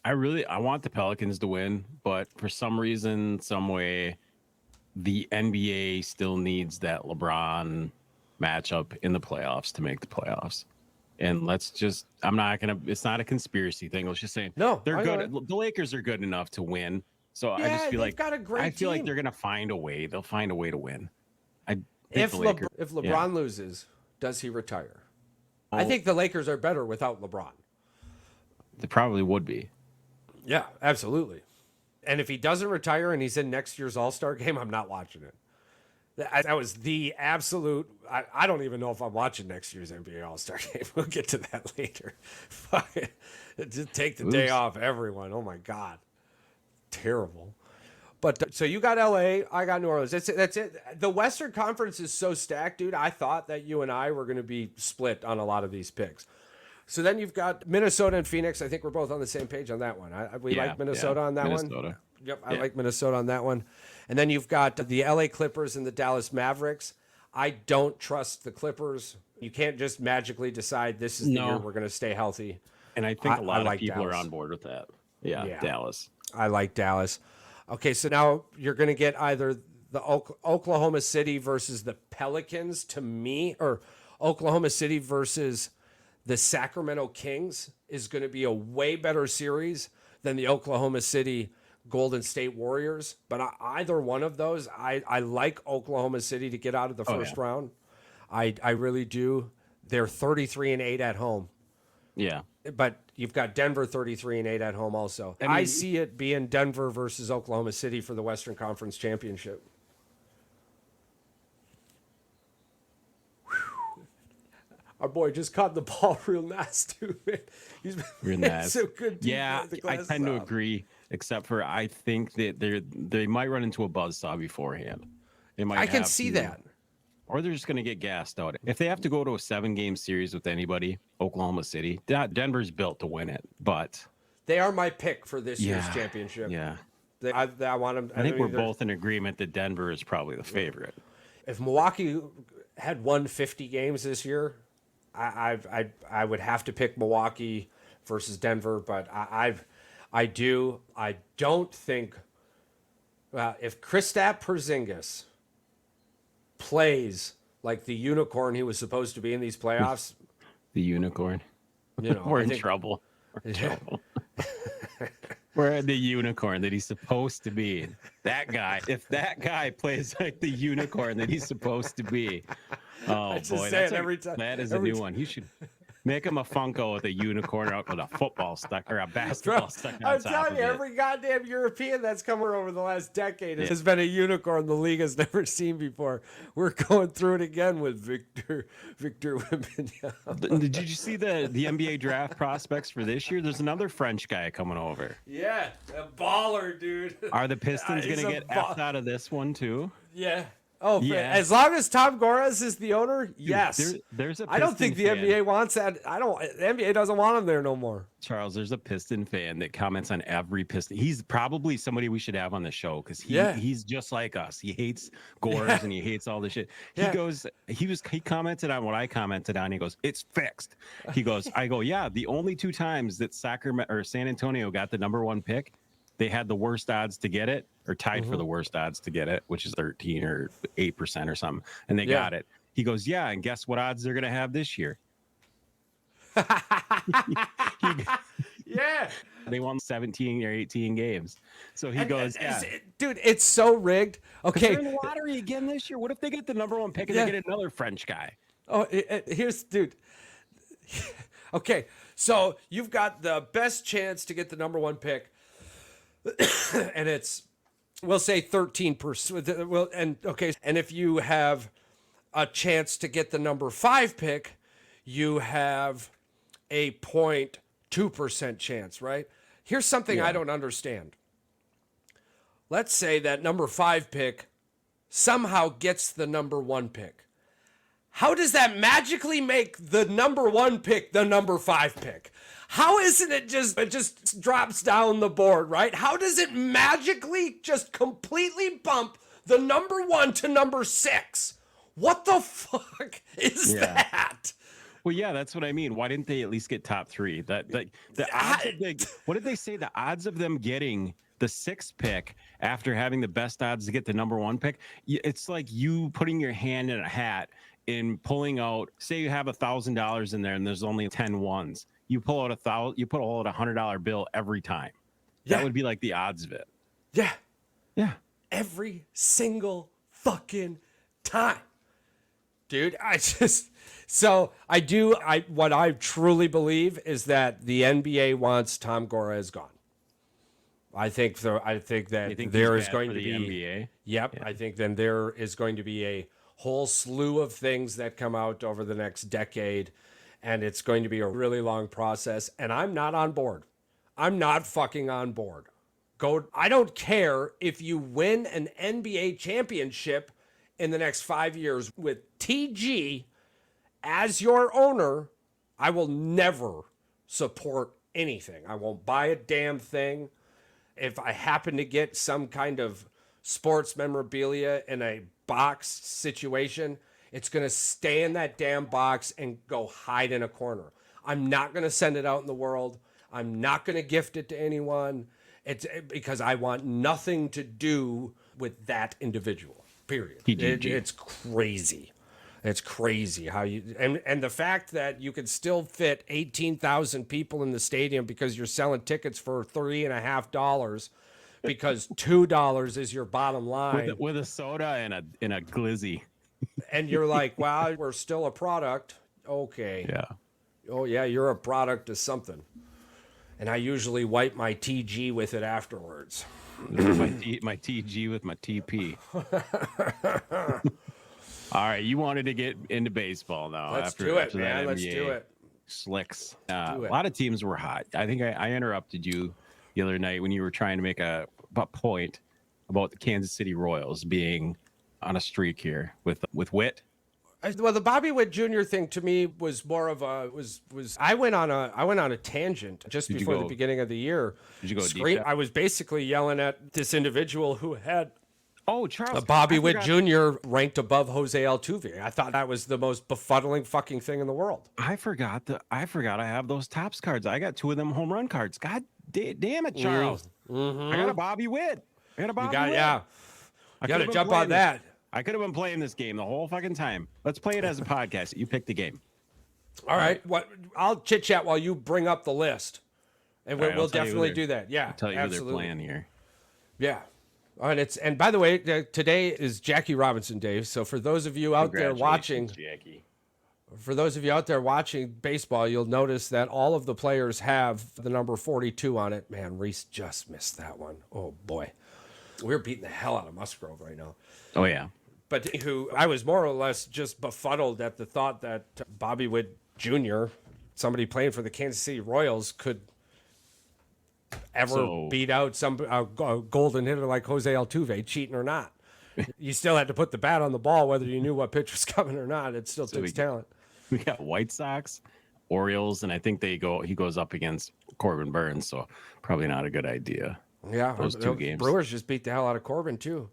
I want the Pelicans to win, but for some reason, some way, the NBA still needs that LeBron matchup in the playoffs to make the playoffs. And it's not a conspiracy thing. Let's just say, no, they're good. The Lakers are good enough to win. So I just feel like got a great feel like team. they're going to find a way. They'll find a way to win. If LeBron loses, does he retire? I think the Lakers are better without LeBron. They probably would be. Yeah, absolutely. And if he doesn't retire and he's in next year's All-Star game, I'm not watching it. That was the absolute. I don't even know if I'm watching next year's NBA All-Star game. We'll get to that later. Just take the day off, everyone. Oh my God, terrible. But so you got LA, I got New Orleans. That's it. The Western Conference is so stacked, dude. I thought that you and I were going to be split on a lot of these picks. So then you've got Minnesota and Phoenix. I think we're both on the same page on that one. We like Minnesota on that one. Yep, I like Minnesota on that one. And then you've got the LA Clippers and the Dallas Mavericks. I don't trust the Clippers. You can't just magically decide this is the year we're going to stay healthy. And I think a lot of people Dallas. are on board with that. Yeah, Dallas. I like Dallas. Okay, so now you're going to get either the Oklahoma City versus the Pelicans to me, or Oklahoma City versus the Sacramento Kings is going to be a way better series than the Oklahoma City Golden State Warriors. But either one of those, I like Oklahoma City to get out of the first round. I really do. They're 33-8 at home. Yeah. But you've got Denver 33-8 at home also. I see it being Denver versus Oklahoma City for the Western Conference Championship. Our boy just caught the ball real nasty. He's been so good. Yeah, I tend to agree, except for I think that they might run into a buzzsaw beforehand. I can see that. Or they're just going to get gassed out. If they have to go to a 7-game series with anybody, Oklahoma City, Denver's built to win it. But they are my pick for this year's championship. Yeah. I want them. I think we're both in agreement that Denver is probably the favorite. If Milwaukee had won 50 games this year, I would have to pick Milwaukee versus Denver. But I don't think if Kristaps Porzingis plays like the unicorn he was supposed to be in these playoffs. The unicorn. We're in trouble. We're in trouble. We're the unicorn that he's supposed to be. That guy. If that guy plays like the unicorn that he's supposed to be. Oh boy, that is a new one. He should make him a Funko with a unicorn with a football stuck or a basketball stuck on I'm top telling of you, it. every goddamn European that's come over the last decade has been a unicorn the league has never seen before. We're going through it again with Victor Wembanyama. Did you see the NBA draft prospects for this year? There's another French guy coming over. Yeah, a baller, dude. Are the Pistons going to get effed out of this one too? Yeah. Oh, Yeah. as long as Tom Gores is the owner, yes. There's a I don't think the Piston fan. NBA wants that. The NBA doesn't want him there no more. Charles, there's a Piston fan that comments on every Piston. He's probably somebody we should have on the show because he's just like us. He hates Gores and he hates all this shit. He commented on what I commented on. He goes, "It's fixed." He goes, I go, "Yeah, the only 2 times that San Antonio got the number 1 pick, they had the worst odds to get it, or tied for the worst odds to get it, which is 13 or 8% or something, and they got it." He goes, "Yeah, and guess what odds they're gonna have this year?" Yeah. They won 17 or 18 games. So he goes, dude, it's so rigged. Okay. They're in the lottery again this year. What if they get the number 1 pick and they get another French guy? Oh, dude. Okay. So you've got the best chance to get the number 1 pick. And it's, we'll say 13%. Well, and if you have a chance to get the number 5 pick, you have a 0.2% chance, right? Here's something I don't understand. Let's say that number 5 pick somehow gets the number 1 pick. How does that magically make the number 1 pick the number 5 pick? How isn't it just drops down the board, right? How does it magically just completely bump the number 1 to number 6? What the fuck is that? Well, yeah, that's what I mean. Why didn't they at least get top 3? The odds what did they say? The odds of them getting the 6th pick after having the best odds to get the number 1 pick, it's like you putting your hand in a hat and pulling out. Say you have $1,000 in there and there's only 10 ones. You pull out a $100 bill every time. That would be like the odds of it. Yeah. Yeah. Every single fucking time. Dude, what I truly believe is that the NBA wants Tom Gores gone. I think that there is going to be NBA. Yep. Yeah. I think then there is going to be a whole slew of things that come out over the next decade, and it's going to be a really long process. And I'm not on board. I'm not fucking on board. I don't care if you win an NBA championship in the next 5 years with TG as your owner. I will never support anything. I won't buy a damn thing. If I happen to get some kind of sports memorabilia in a box situation, it's going to stay in that damn box and go hide in a corner. I'm not going to send it out in the world. I'm not going to gift it to anyone. It's because I want nothing to do with that individual, period. It's crazy. It's crazy how you and the fact that you can still fit 18,000 people in the stadium because you're selling tickets for $3.50 because $2 is your bottom line with a soda and a glizzy. And you're like, wow, we're still a product. Okay. Yeah. Oh yeah, you're a product of something. And I usually wipe my TG with it afterwards. my TG with my TP. All right, you wanted to get into baseball now. Let's do it, man. Let's do it. Slicks. A lot of teams were hot. I think I interrupted you the other night when you were trying to make a point about the Kansas City Royals being on a streak here with Witt. Well, the Bobby Witt Jr. thing to me was more of a I went on a tangent just before the beginning of the year. Did you go deep? I was basically yelling at this individual who had Charles, Bobby Witt Jr. ranked above Jose Altuve. I thought that was the most befuddling fucking thing in the world. I forgot I have those Topps cards. I got 2 of them home run cards. God damn it, Charles. Mm-hmm. I got a Bobby Witt. You got to jump on that. I could have been playing this game the whole fucking time. Let's play it as a podcast. You pick the game. All right. I'll chit chat while you bring up the list, and we'll definitely do that. Yeah, I'll tell you absolutely. who they're playing here. Yeah. And by the way, today is Jackie Robinson Day. So for those of you out there watching, Jackie. For those of you out there watching baseball, you'll notice that all of the players have the number 42 on it. Man, Reese just missed that one. Oh boy, we're beating the hell out of Musgrove right now. Oh yeah. But I was more or less just befuddled at the thought that Bobby Witt Jr., somebody playing for the Kansas City Royals, could ever beat out some golden hitter like Jose Altuve, cheating or not. You still had to put the bat on the ball, whether you knew what pitch was coming or not. It still takes talent. We got White Sox, Orioles, and I think he goes up against Corbin Burns, so probably not a good idea. Yeah, those 2 games. Brewers just beat the hell out of Corbin too.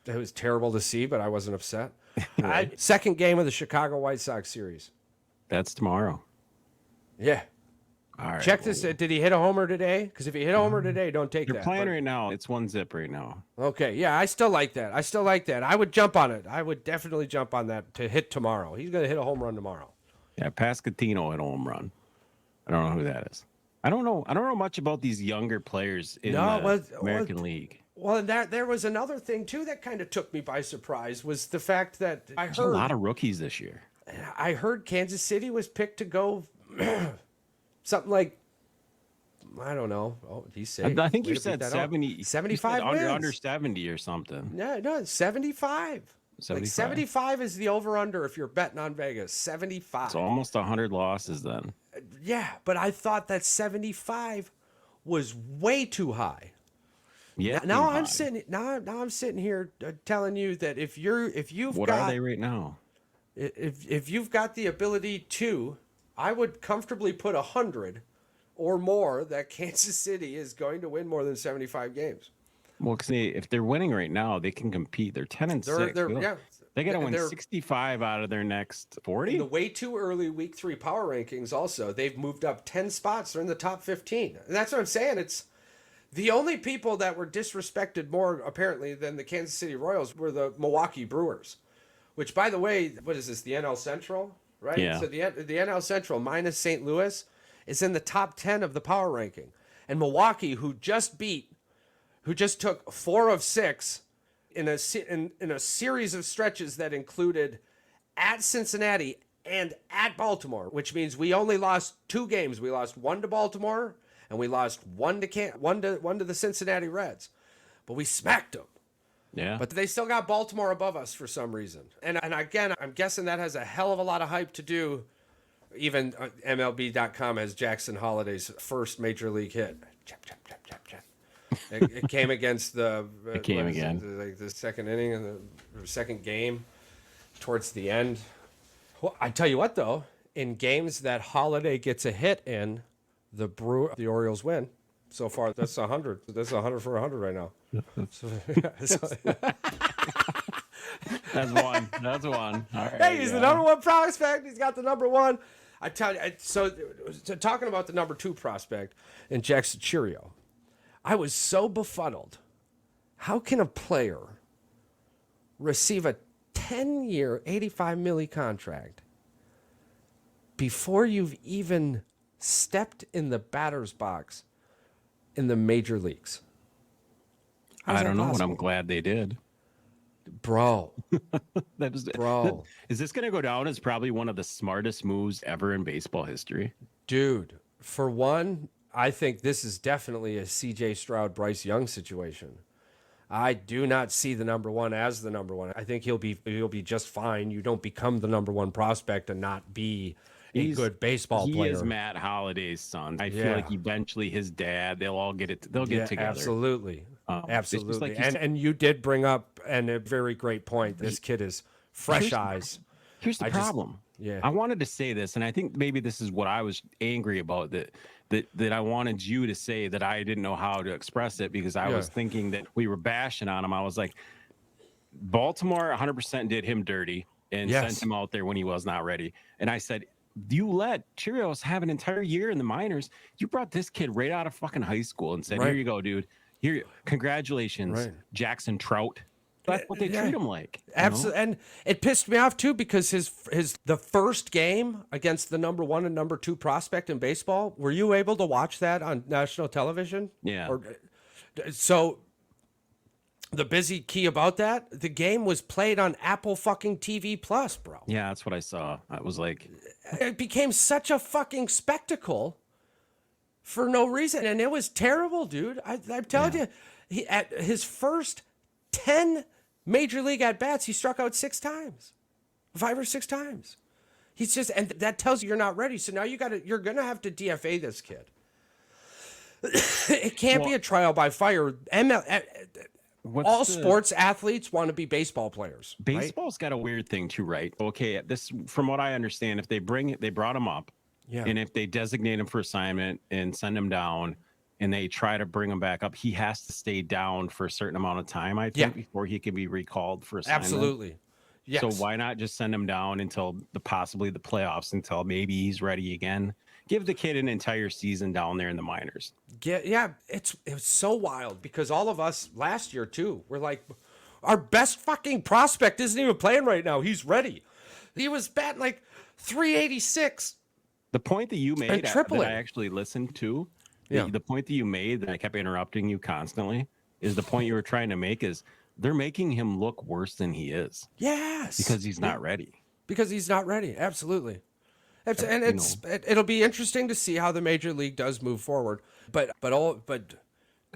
It was terrible to see, but I wasn't upset. Right. Second game of the Chicago White Sox series. That's tomorrow. Yeah. All right. Check this. Did he hit a homer today? Because if he hit a homer today, don't take that. They're playing right now. It's 1-0 right now. Okay. Yeah, I still like that. I would jump on it. I would definitely jump on that to hit tomorrow. He's going to hit a home run tomorrow. Yeah, Pascatino hit a home run. I don't know who that is. I don't know much about these younger players in the American League. Well, and there was another thing too that kind of took me by surprise was the fact that There's a lot of rookies this year. I heard Kansas City was picked to go something like, I don't know. Oh, did he say? I think you said 70, 75 under 70 or something. Yeah, no, it's 75. 75. Like 75 is the over-under if you're betting on Vegas. 75. It's almost 100 losses then. Yeah, but I thought that 75 was way too high. Yeah. Now I'm sitting here telling you that if you've what got, are they right now? If you've got the ability to, I would comfortably put 100 or more that Kansas City is going to win more than 75 games. Well, because if they're winning right now, they can compete. They're 10-6. They got to win 65 out of their next 40. In the way too early Week 3 power rankings also, they've moved up 10 spots. They're in the top 15. And that's what I'm saying. It's the only people that were disrespected more, apparently, than the Kansas City Royals were the Milwaukee Brewers. Which, by the way, what is this, the NL Central? Right? Yeah. So the NL Central minus St. Louis is in the top 10 of the power ranking. And Milwaukee, who just took 4 of 6 in a series of stretches that included at Cincinnati and at Baltimore, which means we only lost 2 games. We lost 1 to Baltimore and we lost 1 to the Cincinnati Reds. But we smacked them. Yeah. But they still got Baltimore above us for some reason. And again, I'm guessing that has a hell of a lot of hype to do. Even MLB.com has Jackson Holliday's first major league hit. Chap, chap, chap, chap, chap. It came against the the second inning and the second game towards the end. Well, I tell you what though, in games that Holiday gets a hit in, the Orioles win. So far, that's 100. That's 100 for 100 right now. That's one. That's one. All right, hey, he's the number 1 prospect. He's got the number 1. I tell you. So talking about the number 2 prospect in Jackson Cheerio, I was so befuddled. How can a player receive a 10-year, $85 million contract before you've even stepped in the batter's box in the major leagues? I don't know, but I'm glad they did. Bro. Is this going to go down as probably one of the smartest moves ever in baseball history? Dude, for one, I think this is definitely a CJ Stroud, Bryce Young situation. I do not see the number 1 as the number 1. I think he'll be just fine. You don't become the number 1 prospect and not be a good baseball player. He is Matt Holliday's son. I feel like eventually his dad, they'll all get it. They'll get together. Absolutely. Absolutely. And you did bring up a very great point. This kid is fresh eyes. Here's the problem. I wanted to say this, and I think maybe this is what I was angry about, that I wanted you to say that I didn't know how to express it because I was thinking that we were bashing on him. I was like, Baltimore 100% did him dirty and sent him out there when he was not ready. And I said, you let Cheerios have an entire year in the minors. You brought this kid right out of fucking high school and said, here you go, dude. Here, congratulations, Jackson Trout. That's what they treat him like. Absolutely. And it pissed me off too because the first game against the number 1 and number 2 prospect in baseball, were you able to watch that on national television? Yeah. So the busy key about that, the game was played on Apple fucking TV Plus, bro. Yeah, that's what I saw. I was like, it became such a fucking spectacle for no reason, and it was terrible, dude. I'm telling you, at his first 10 major league at bats, he struck out 6 times, 5 or 6 times. He's just, and that tells you you're not ready. So now you're gonna have to DFA this kid. It can't be a trial by fire. all sports athletes want to be baseball players. Baseball's got a weird thing too, right? Okay, this, from what I understand, if they brought him up, and if they designate him for assignment and send him down, and they try to bring him back up, he has to stay down for a certain amount of time, I think, before he can be recalled for assignment. Absolutely. Yes. So why not just send him down until possibly the playoffs, until maybe he's ready again? Give the kid an entire season down there in the minors. It was so wild because all of us last year too, we're like, our best fucking prospect isn't even playing right now. He's ready. He was batting like 386. The point that you made that I actually listened to, the point that you made that I kept interrupting you constantly, is the point you were trying to make is they're making him look worse than he is. Yes. Because he's not ready. Because he's not ready. Absolutely. It'll be interesting to see how the major league does move forward. But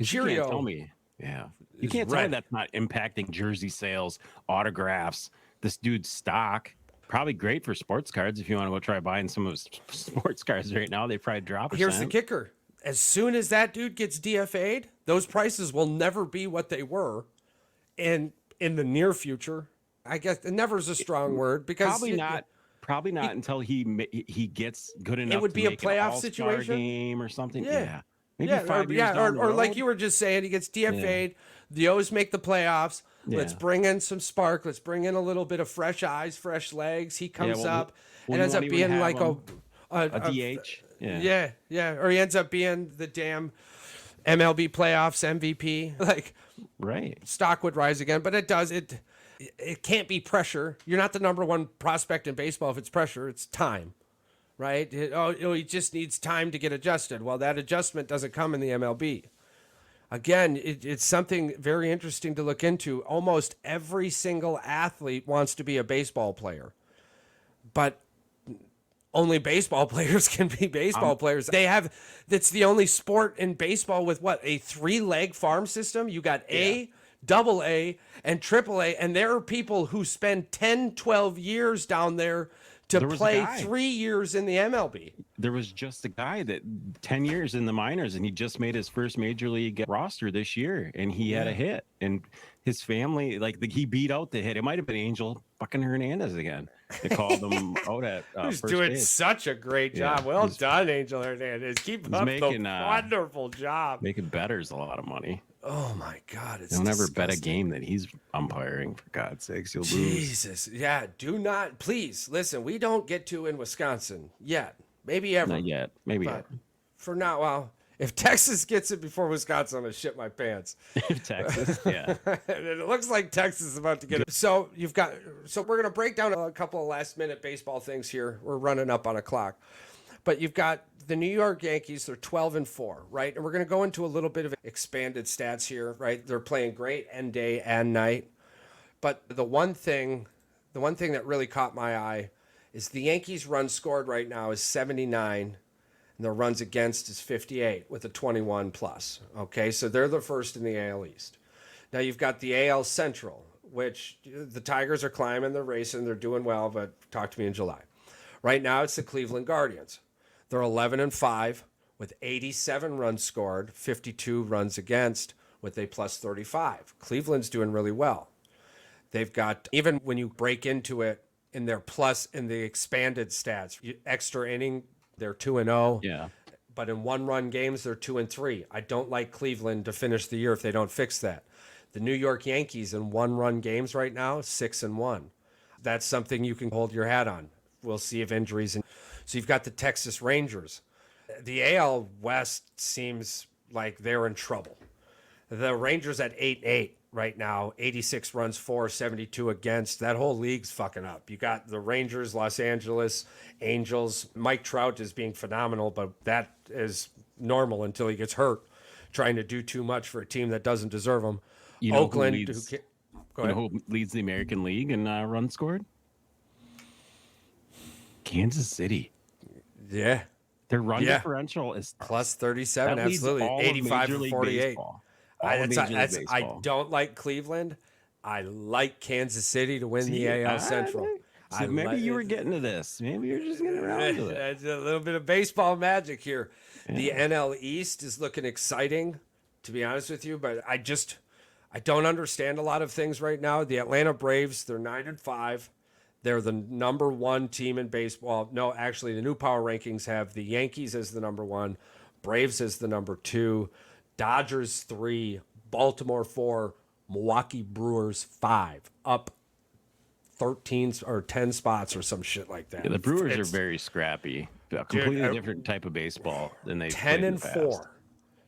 Cheerio, you can't tell me. Yeah. You can't tell me that's not impacting jersey sales, autographs, this dude's stock. Probably great for sports cards. If you want to go try buying some of his sports cards right now, they probably drop a Here's cent. the kicker. As soon as that dude gets DFA'd, those prices will never be what they were in the near future. I guess never is a strong word because probably not until he gets good enough. It would to be a make playoff an situation game or something. Yeah. Maybe 5 years down the or road. like you were just saying, he gets DFA'd. The O's make the playoffs. Let's bring in some spark. Let's bring in a little bit of fresh eyes, fresh legs. He comes up and ends up being like a DH. Or he ends up being the damn MLB playoffs MVP. Like, stock would rise again, but it does. It can't be pressure. You're not the number one prospect in baseball if it's pressure. It's time, right? He just needs time to get adjusted. Well, that adjustment doesn't come in the MLB. Again, it's something very interesting to look into. Almost every single athlete wants to be a baseball player, but only baseball players can be baseball players. That's the only sport in baseball with a 3-leg farm system. You got A, double A, and triple A. And there are people who spend 10, 12 years down there to play 3 years in the MLB. There was just a guy that 10 years in the minors, and he just made his first major league roster this year, and he had a hit. And his family, he beat out the hit. It might have been Angel fucking Hernandez again. They called him out at He's first doing base. such a great job. Well done, Angel Hernandez. Keep up the wonderful job. Making bettors a lot of money. Oh my God! Don't ever bet a game that he's umpiring. For God's sakes, you'll lose. Jesus, do not. Please listen. We don't get to in Wisconsin yet. Maybe ever. Not yet. Maybe ever. For now, well, if Texas gets it before Wisconsin, I'm gonna shit my pants. If Texas, yeah. It looks like Texas is about to get it. So we're gonna break down a couple of last minute baseball things here. We're running up on a clock, but you've got the New York Yankees. They're 12-4, right? And we're gonna go into a little bit of expanded stats here, right? They're playing great end day and night, but the one thing that really caught my eye is the Yankees' runs scored right now is 79. And their runs against is 58 with a 21 plus. Okay, so they're the first in the AL East. Now you've got the AL Central, which the Tigers are climbing, they're racing, they're doing well, but talk to me in July. Right now it's the Cleveland Guardians. They're 11-5 with 87 runs scored, 52 runs against with a plus 35. Cleveland's doing really well. They've got, even when you break into it in their plus in the expanded stats, extra inning, they're 2-0. Yeah. But in 1-run games, they're 2-3. I don't like Cleveland to finish the year if they don't fix that. The New York Yankees in 1-run games right now, 6-1. That's something you can hold your hat on. We'll see if injuries. So you've got the Texas Rangers. The AL West seems like they're in trouble. The Rangers at 8-8 right now, 86 runs for, 72 against. That whole league's fucking up. You got the Rangers, Los Angeles, Angels. Mike Trout is being phenomenal, but that is normal until he gets hurt, trying to do too much for a team that doesn't deserve him. Oakland, who leads the American League in runs scored? Kansas City. Yeah. Their run differential is plus 37, absolutely. 85-48. I don't like Cleveland. I like Kansas City to win the AL Central. Maybe you were getting to this. Maybe you're just getting around to it. It's a little bit of baseball magic here. Yeah. The NL East is looking exciting, to be honest with you, but I I don't understand a lot of things right now. The Atlanta Braves, they're 9-5. They're the number one team in baseball. No, actually, the new power rankings have the Yankees as the number one, Braves as the number two, Dodgers 3, Baltimore 4, Milwaukee Brewers 5, up 13 or 10 spots or some shit like that. Yeah, the Brewers are very scrappy. A completely different type of baseball than they've played in the past. 10-4.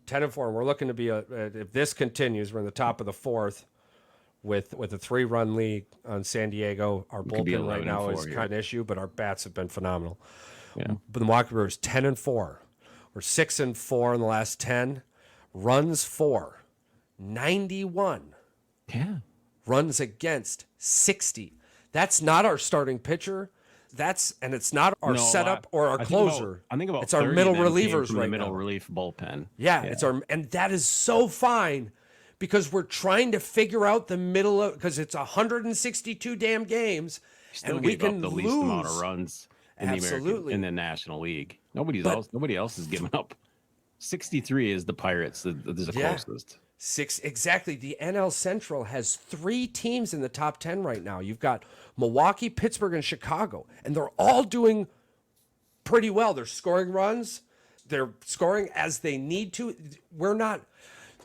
10-4. We're looking to be if this continues, we're in the top of the fourth with a 3-run lead on San Diego. Our bullpen right now is kind of an issue, but our bats have been phenomenal. Yeah. But the Milwaukee Brewers 10-4. We're 6-4 in the last 10. Runs for 91. Yeah. Runs against 60. That's not our starting pitcher. It's not our setup or our closer. I think about it's our middle relievers right now. Middle relief bullpen. Yeah, and that is so fine because we're trying to figure out the middle of because it's 162 damn games, Still and we can up the lose least amount of runs in Absolutely. in the National League. Nobody else is giving up. 63 is the Pirates. This is the closest. 6 exactly. The NL Central has 3 teams in the top 10 right now. You've got Milwaukee, Pittsburgh, and Chicago, and they're all doing pretty well. They're scoring runs. They're scoring as they need to. We're not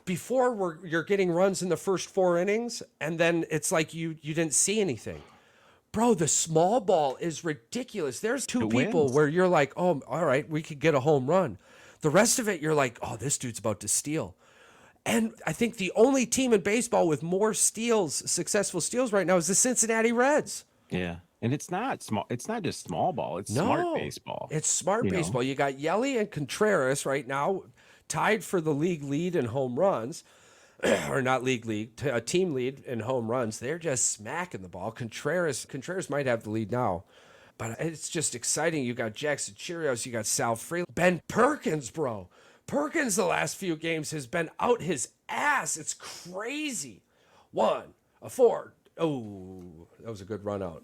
before you're getting runs in the first 4 innings, and then it's like you didn't see anything. Bro, the small ball is ridiculous. There's 2 people where you're like, oh, all right, we could get a home run. The rest of it, you're like, oh, this dude's about to steal. And I think the only team in baseball with more successful steals right now is the Cincinnati Reds. Yeah. And it's not small. It's not just small ball. It's smart baseball. It's smart baseball. You got Yelly and Contreras right now tied for the league lead in home runs. Or not league, a team lead in home runs. They're just smacking the ball. Contreras might have the lead now. But it's just exciting. You got Jackson Chirios. You got Sal Freeland. Ben Perkins, bro. Perkins the last few games has been out his ass. It's crazy. 1, a 4. Oh, that was a good run out.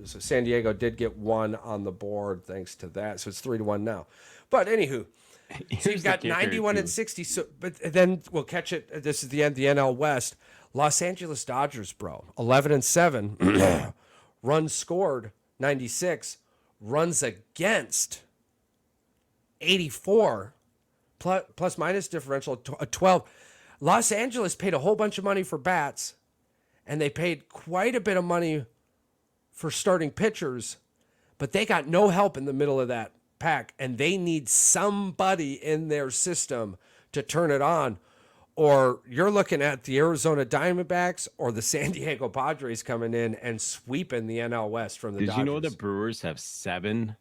So San Diego did get 1 on the board thanks to that. So it's 3-1 now. But anywho, so you've got 91 and 60. So, but then we'll catch it. This is the end. The NL West. Los Angeles Dodgers, bro. 11-7. Runs scored 96. Runs against 84. Plus minus differential 12. Los Angeles paid a whole bunch of money for bats, and they paid quite a bit of money for starting pitchers, but they got no help in the middle of that pack, and they need somebody in their system to turn it on. Or you're looking at the Arizona Diamondbacks or the San Diego Padres coming in and sweeping the NL West from the Dodgers. Did you know the Brewers have 7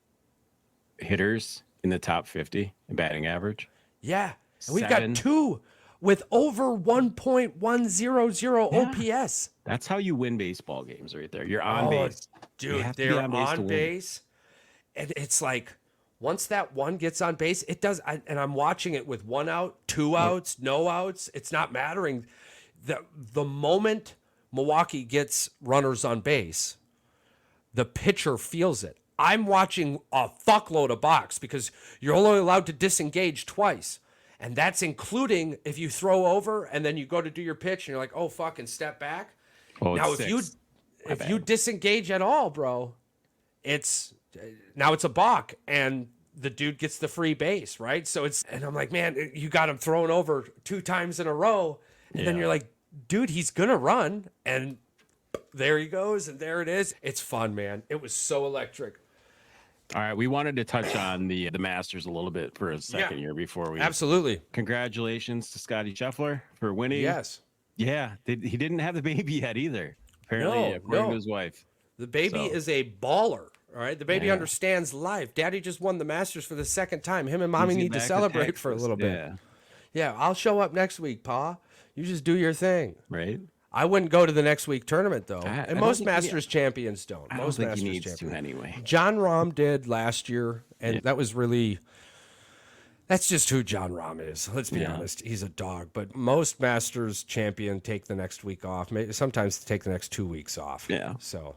hitters in the top 50 in batting average? Yeah. And we've got 2 with over 1.100 OPS. That's how you win baseball games right there. You're on base. Dude, they're on base. And it's like, once that one gets on base, it does. And I'm watching it with 1 out, 2 outs, no outs. It's not mattering. The moment Milwaukee gets runners on base, the pitcher feels it. I'm watching a fuckload of box because you're only allowed to disengage twice. And that's including if you throw over and then you go to do your pitch and you're like, oh, fuck, and step back. Oh, now, if you disengage at all, bro, it's a balk and the dude gets the free base, right? So and I'm like, man, you got him thrown over 2 times in a row. And then you're like, dude, he's going to run. And there he goes. And there it is. It's fun, man. It was so electric. All right, we wanted to touch on the Masters a little bit for a second here before we. Absolutely. Congratulations to Scotty Scheffler for winning. Yes. Yeah, he didn't have the baby yet either. Apparently, according to his wife. The baby is a baller. All right, the baby understands life. Daddy just won the Masters for the 2nd time. Him and Mommy need to celebrate for a little bit. Yeah, I'll show up next week, Pa. You just do your thing. Right. I wouldn't go to the next week tournament, though. And most Masters champions don't. I don't think he needs to anyway. John Rahm did last year, and that was really... That's just who John Rahm is. Let's be honest. He's a dog. But most Masters champion take the next week off. Sometimes take the next 2 weeks off. Yeah. So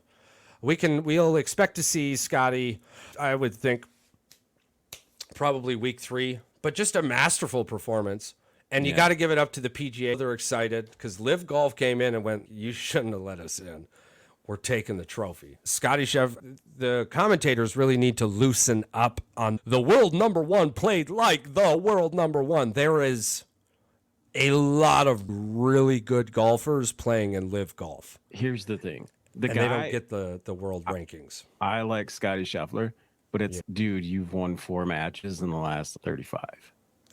we'll expect to see Scotty, I would think, probably week 3. But just a masterful performance. And you got to give it up to the PGA. They're excited because Live Golf came in and went, you shouldn't have let us in. We're taking the trophy. Scotty Chef, the commentators really need to loosen up on the world number one played like the world number one. There is a lot of really good golfers playing in Live Golf. Here's the thing. They don't get the world rankings. I like Scotty Scheffler, but it's, dude, you've won 4 matches in the last 35.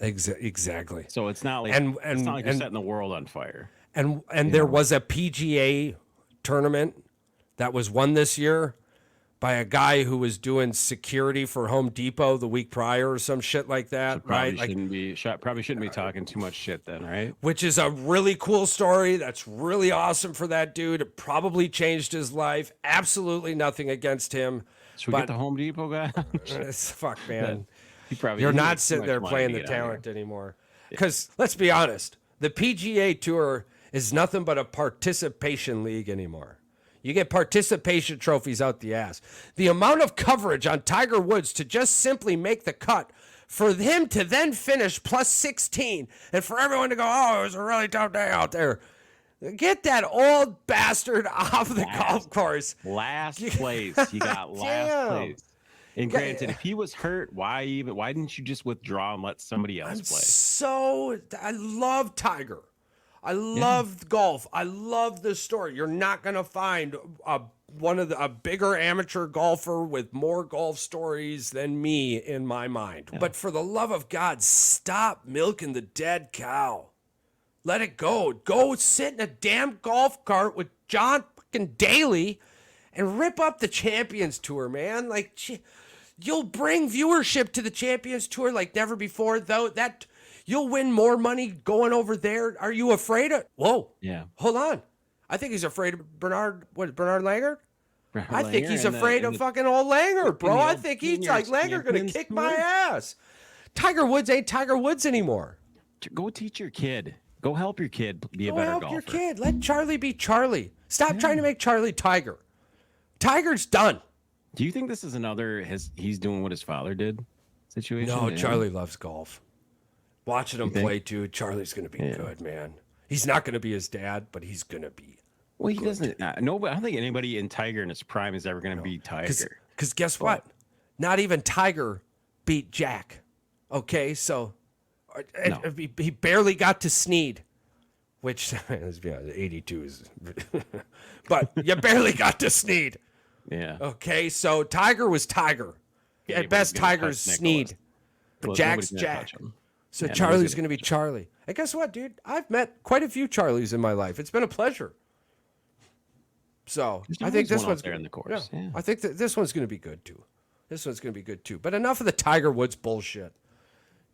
Exactly. So it's not like it's not like you're setting the world on fire. And there was a PGA tournament that was won this year by a guy who was doing security for Home Depot the week prior or some shit like that, right? Probably shouldn't be talking too much shit then, right? Which is a really cool story. That's really awesome for that dude. It probably changed his life. Absolutely nothing against him. Should we get the Home Depot guy? Fuck, man. You're not sitting there playing the talent anymore. Because let's be honest, the PGA Tour is nothing but a participation league anymore. You get participation trophies out the ass. The amount of coverage on Tiger Woods to just simply make the cut, for him to then finish plus 16, and for everyone to go, oh, it was a really tough day out there. Get that old bastard off the golf course. Last place. You got last place. And granted, if he was hurt, why didn't you just withdraw and let somebody else play? I love Tiger. I love golf. I love this story. You're not going to find a bigger amateur golfer with more golf stories than me in my mind. Yeah. But for the love of God, stop milking the dead cow. Let it go. Go sit in a damn golf cart with John fucking Daly and rip up the Champions Tour, man. Like, you'll bring viewership to the Champions Tour like never before, though. You'll win more money going over there. Are you afraid of? Whoa. Yeah. Hold on. I think he's afraid of Bernard Langer? I think he's afraid of fucking old Langer, bro. I think he's like, Langer going to kick my ass. Tiger Woods ain't Tiger Woods anymore. Go teach your kid. Go help your kid be a better golfer. Go help your kid. Let Charlie be Charlie. Stop trying to make Charlie Tiger. Tiger's done. Do you think this is another he's doing what his father did situation? No, Charlie loves golf. Watching him play, too, Charlie's going to be good, man. He's not going to be his dad, but he's going to be. Well, he doesn't. No, but I don't think anybody in Tiger in his prime is ever going to be Tiger. Because guess what? Not even Tiger beat Jack. Okay, so he barely got to Snead, which, let's be honest, 82 is. But you barely got to Snead. Yeah. Okay, so Tiger was Tiger. At best, Tiger's Snead. But Jack's Jack. So Charlie's going to be Charlie. And guess what, dude? I've met quite a few Charlies in my life. It's been a pleasure. So I think this one's there in the course. Yeah. I think that this one's going to be good too. But enough of the Tiger Woods bullshit.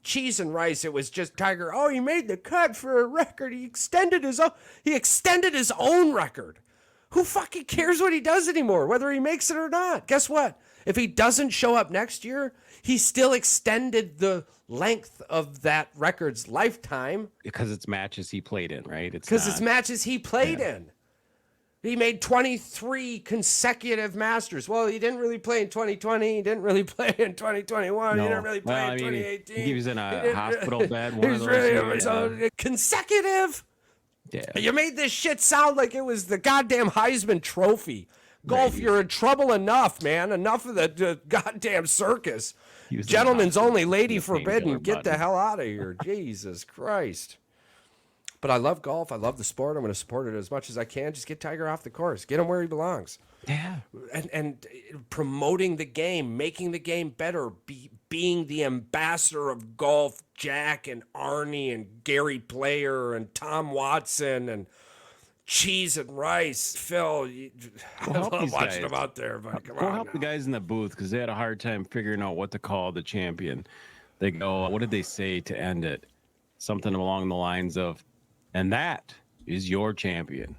Cheese and rice. It was just Tiger. Oh, he made the cut for a record. He extended his own record. Who fucking cares what he does anymore, whether he makes it or not? Guess what? If he doesn't show up next year, he still extended the length of that record's lifetime. Because it's matches he played in, right? It's matches he played in. He made 23 consecutive Masters. Well, he didn't really play in 2020. He didn't really play in 2021. He didn't really play in 2018. He was in a hospital bed. One of those consecutive? Yeah. You made this shit sound like it was the goddamn Heisman Trophy. Golf, you're in trouble enough, man. Enough of the goddamn circus. Gentlemen's only, lady forbidden. Get the hell out of here. Jesus Christ. But I love golf. I love the sport. I'm going to support it as much as I can. Just get Tiger off the course. Get him where he belongs. Yeah. And promoting the game, making the game better, being the ambassador of golf, Jack and Arnie and Gary Player and Tom Watson and Cheese and Rice. Phil, I love watching them out there. But come on, help the guys in the booth because they had a hard time figuring out what to call the champion. They go, what did they say to end it? Something along the lines of, and that is your champion.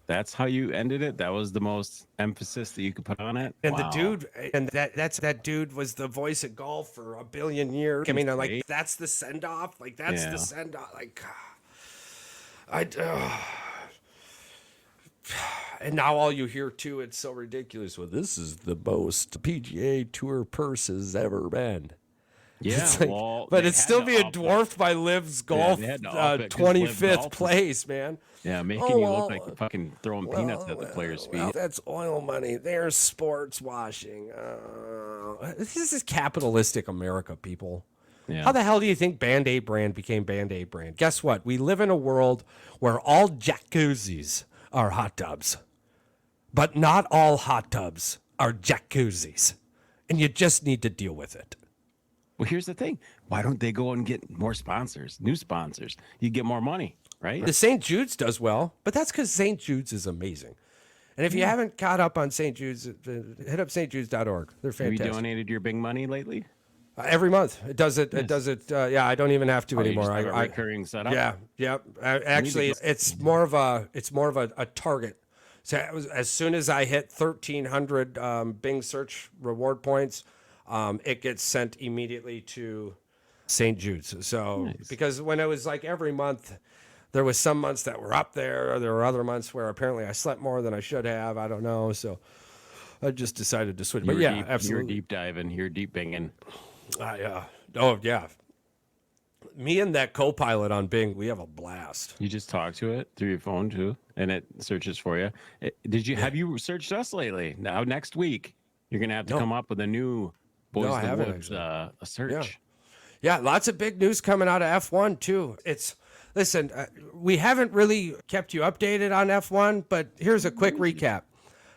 That's how you ended it. That was the most emphasis that you could put on it. And the dude, and that dude was the voice of golf for a billion years. I mean, like that's the send off. Like that's the send off. Like and now all you hear too, it's so ridiculous. Well, this is the most PGA Tour purse has ever been. Yeah, but it's still being dwarfed by Liv's golf 25th place, man. Yeah, making you look like you're fucking throwing peanuts at the players' feet. Well, that's oil money. There's sports washing. This is capitalistic America, people. Yeah. How the hell do you think Band-Aid brand became Band-Aid brand? Guess what? We live in a world where all jacuzzis are hot tubs. But not all hot tubs are jacuzzis. And you just need to deal with it. Well, here's the thing. Why don't they go and get more sponsors, new sponsors? You get more money, right? The St. Jude's does well, but that's because St. Jude's is amazing. And if you haven't caught up on St. Jude's, hit up stjudes.org. They're fantastic. Have you donated your big money lately? Every month. It does it. Yes. It does it. Yeah, I don't even have to anymore. You just have a recurring setup? Yeah. Actually, it's more of a target. So as soon as I hit 1,300 Bing search reward points, it gets sent immediately to St. Jude's. So nice. Because when it was like every month, there was some months that were up there. Or there were other months where apparently I slept more than I should have. I don't know. So I just decided to switch. But yeah, absolutely. You're deep diving. You're deep binging. Oh yeah. Me and that co-pilot on Bing, we have a blast. You just talk to it through your phone too, and it searches for you. Have you searched us lately? Now next week you're gonna have to come up with a new Boys in the Woods a search. Yeah, lots of big news coming out of F1 too. Listen, we haven't really kept you updated on F1, but here's a quick recap.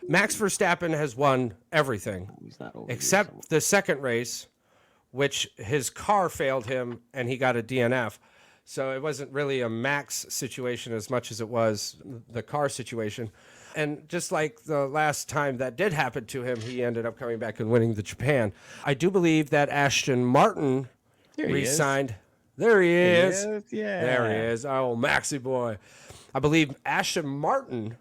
Max Verstappen has won everything except the second race, which his car failed him and he got a DNF. So it wasn't really a Max situation as much as it was the car situation. And just like the last time that did happen to him, he ended up coming back and winning the Japan. I do believe that Aston Martin re-signed. There he is. Yeah. There he is. Oh, Maxie boy. I believe Aston Martin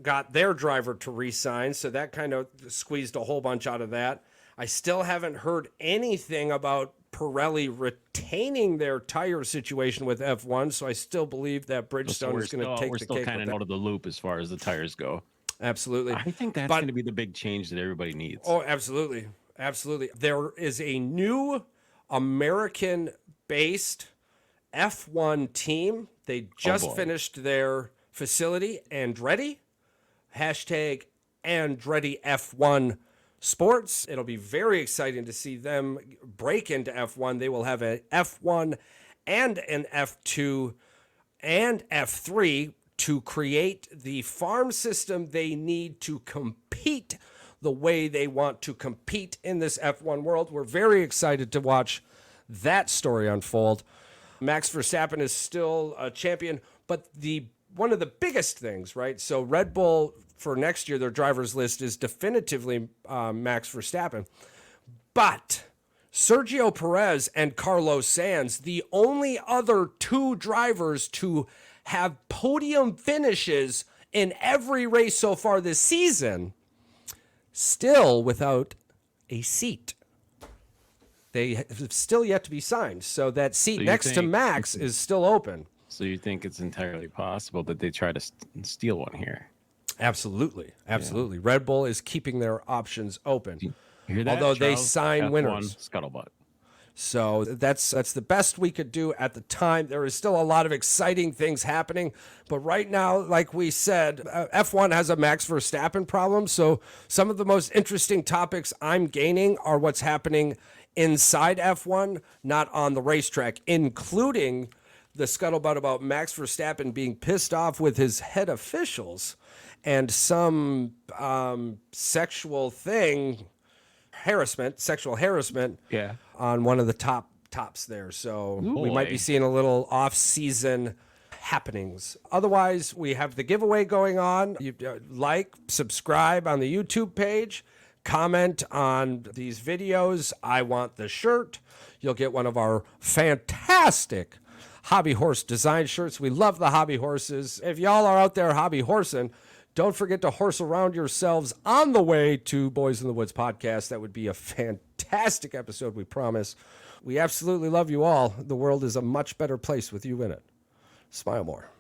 got their driver to re-sign, so that kind of squeezed a whole bunch out of that. I still haven't heard anything about Pirelli retaining their tire situation with F1, so I still believe that Bridgestone is going to take the cake. We're still kind of out of the loop as far as the tires go. Absolutely. I think that's going to be the big change that everybody needs. Oh, absolutely. Absolutely. There is a new American-based F1 team. They just finished their facility, Andretti. Hashtag Andretti F1 Sports. It'll be very exciting to see them break into F1. They will have an F1 and an F2 and F3 to create the farm system they need to compete the way they want to compete in this F1 world. We're very excited to watch that story unfold. Max Verstappen is still a champion, but one of the biggest things, right? So Red Bull for next year, their driver's list is definitively Max Verstappen. But Sergio Perez and Carlos Sainz, the only other two drivers to have podium finishes in every race so far this season, still without a seat. They have still yet to be signed. So that seat next to Max is still open. So you think it's entirely possible that they try to steal one here? Absolutely. Absolutely. Yeah. Red Bull is keeping their options open. You hear that, although Charles? They sign F1 winners. Scuttlebutt. So that's the best we could do at the time. There is still a lot of exciting things happening. But right now, like we said, F1 has a Max Verstappen problem. So some of the most interesting topics I'm gaining are what's happening inside F1, not on the racetrack, including the scuttlebutt about Max Verstappen being pissed off with his head officials and some sexual harassment on one of the tops there. So we might be seeing a little off-season happenings. Otherwise, we have the giveaway going on. You subscribe on the YouTube page, comment on these videos. I want the shirt. You'll get one of our fantastic hobby horse design shirts. We love the hobby horses. If y'all are out there hobby horsing, don't forget to horse around yourselves on the way to Boys in the Woods podcast. That would be a fantastic episode, we promise. We absolutely love you all. The world is a much better place with you in it. Smile more.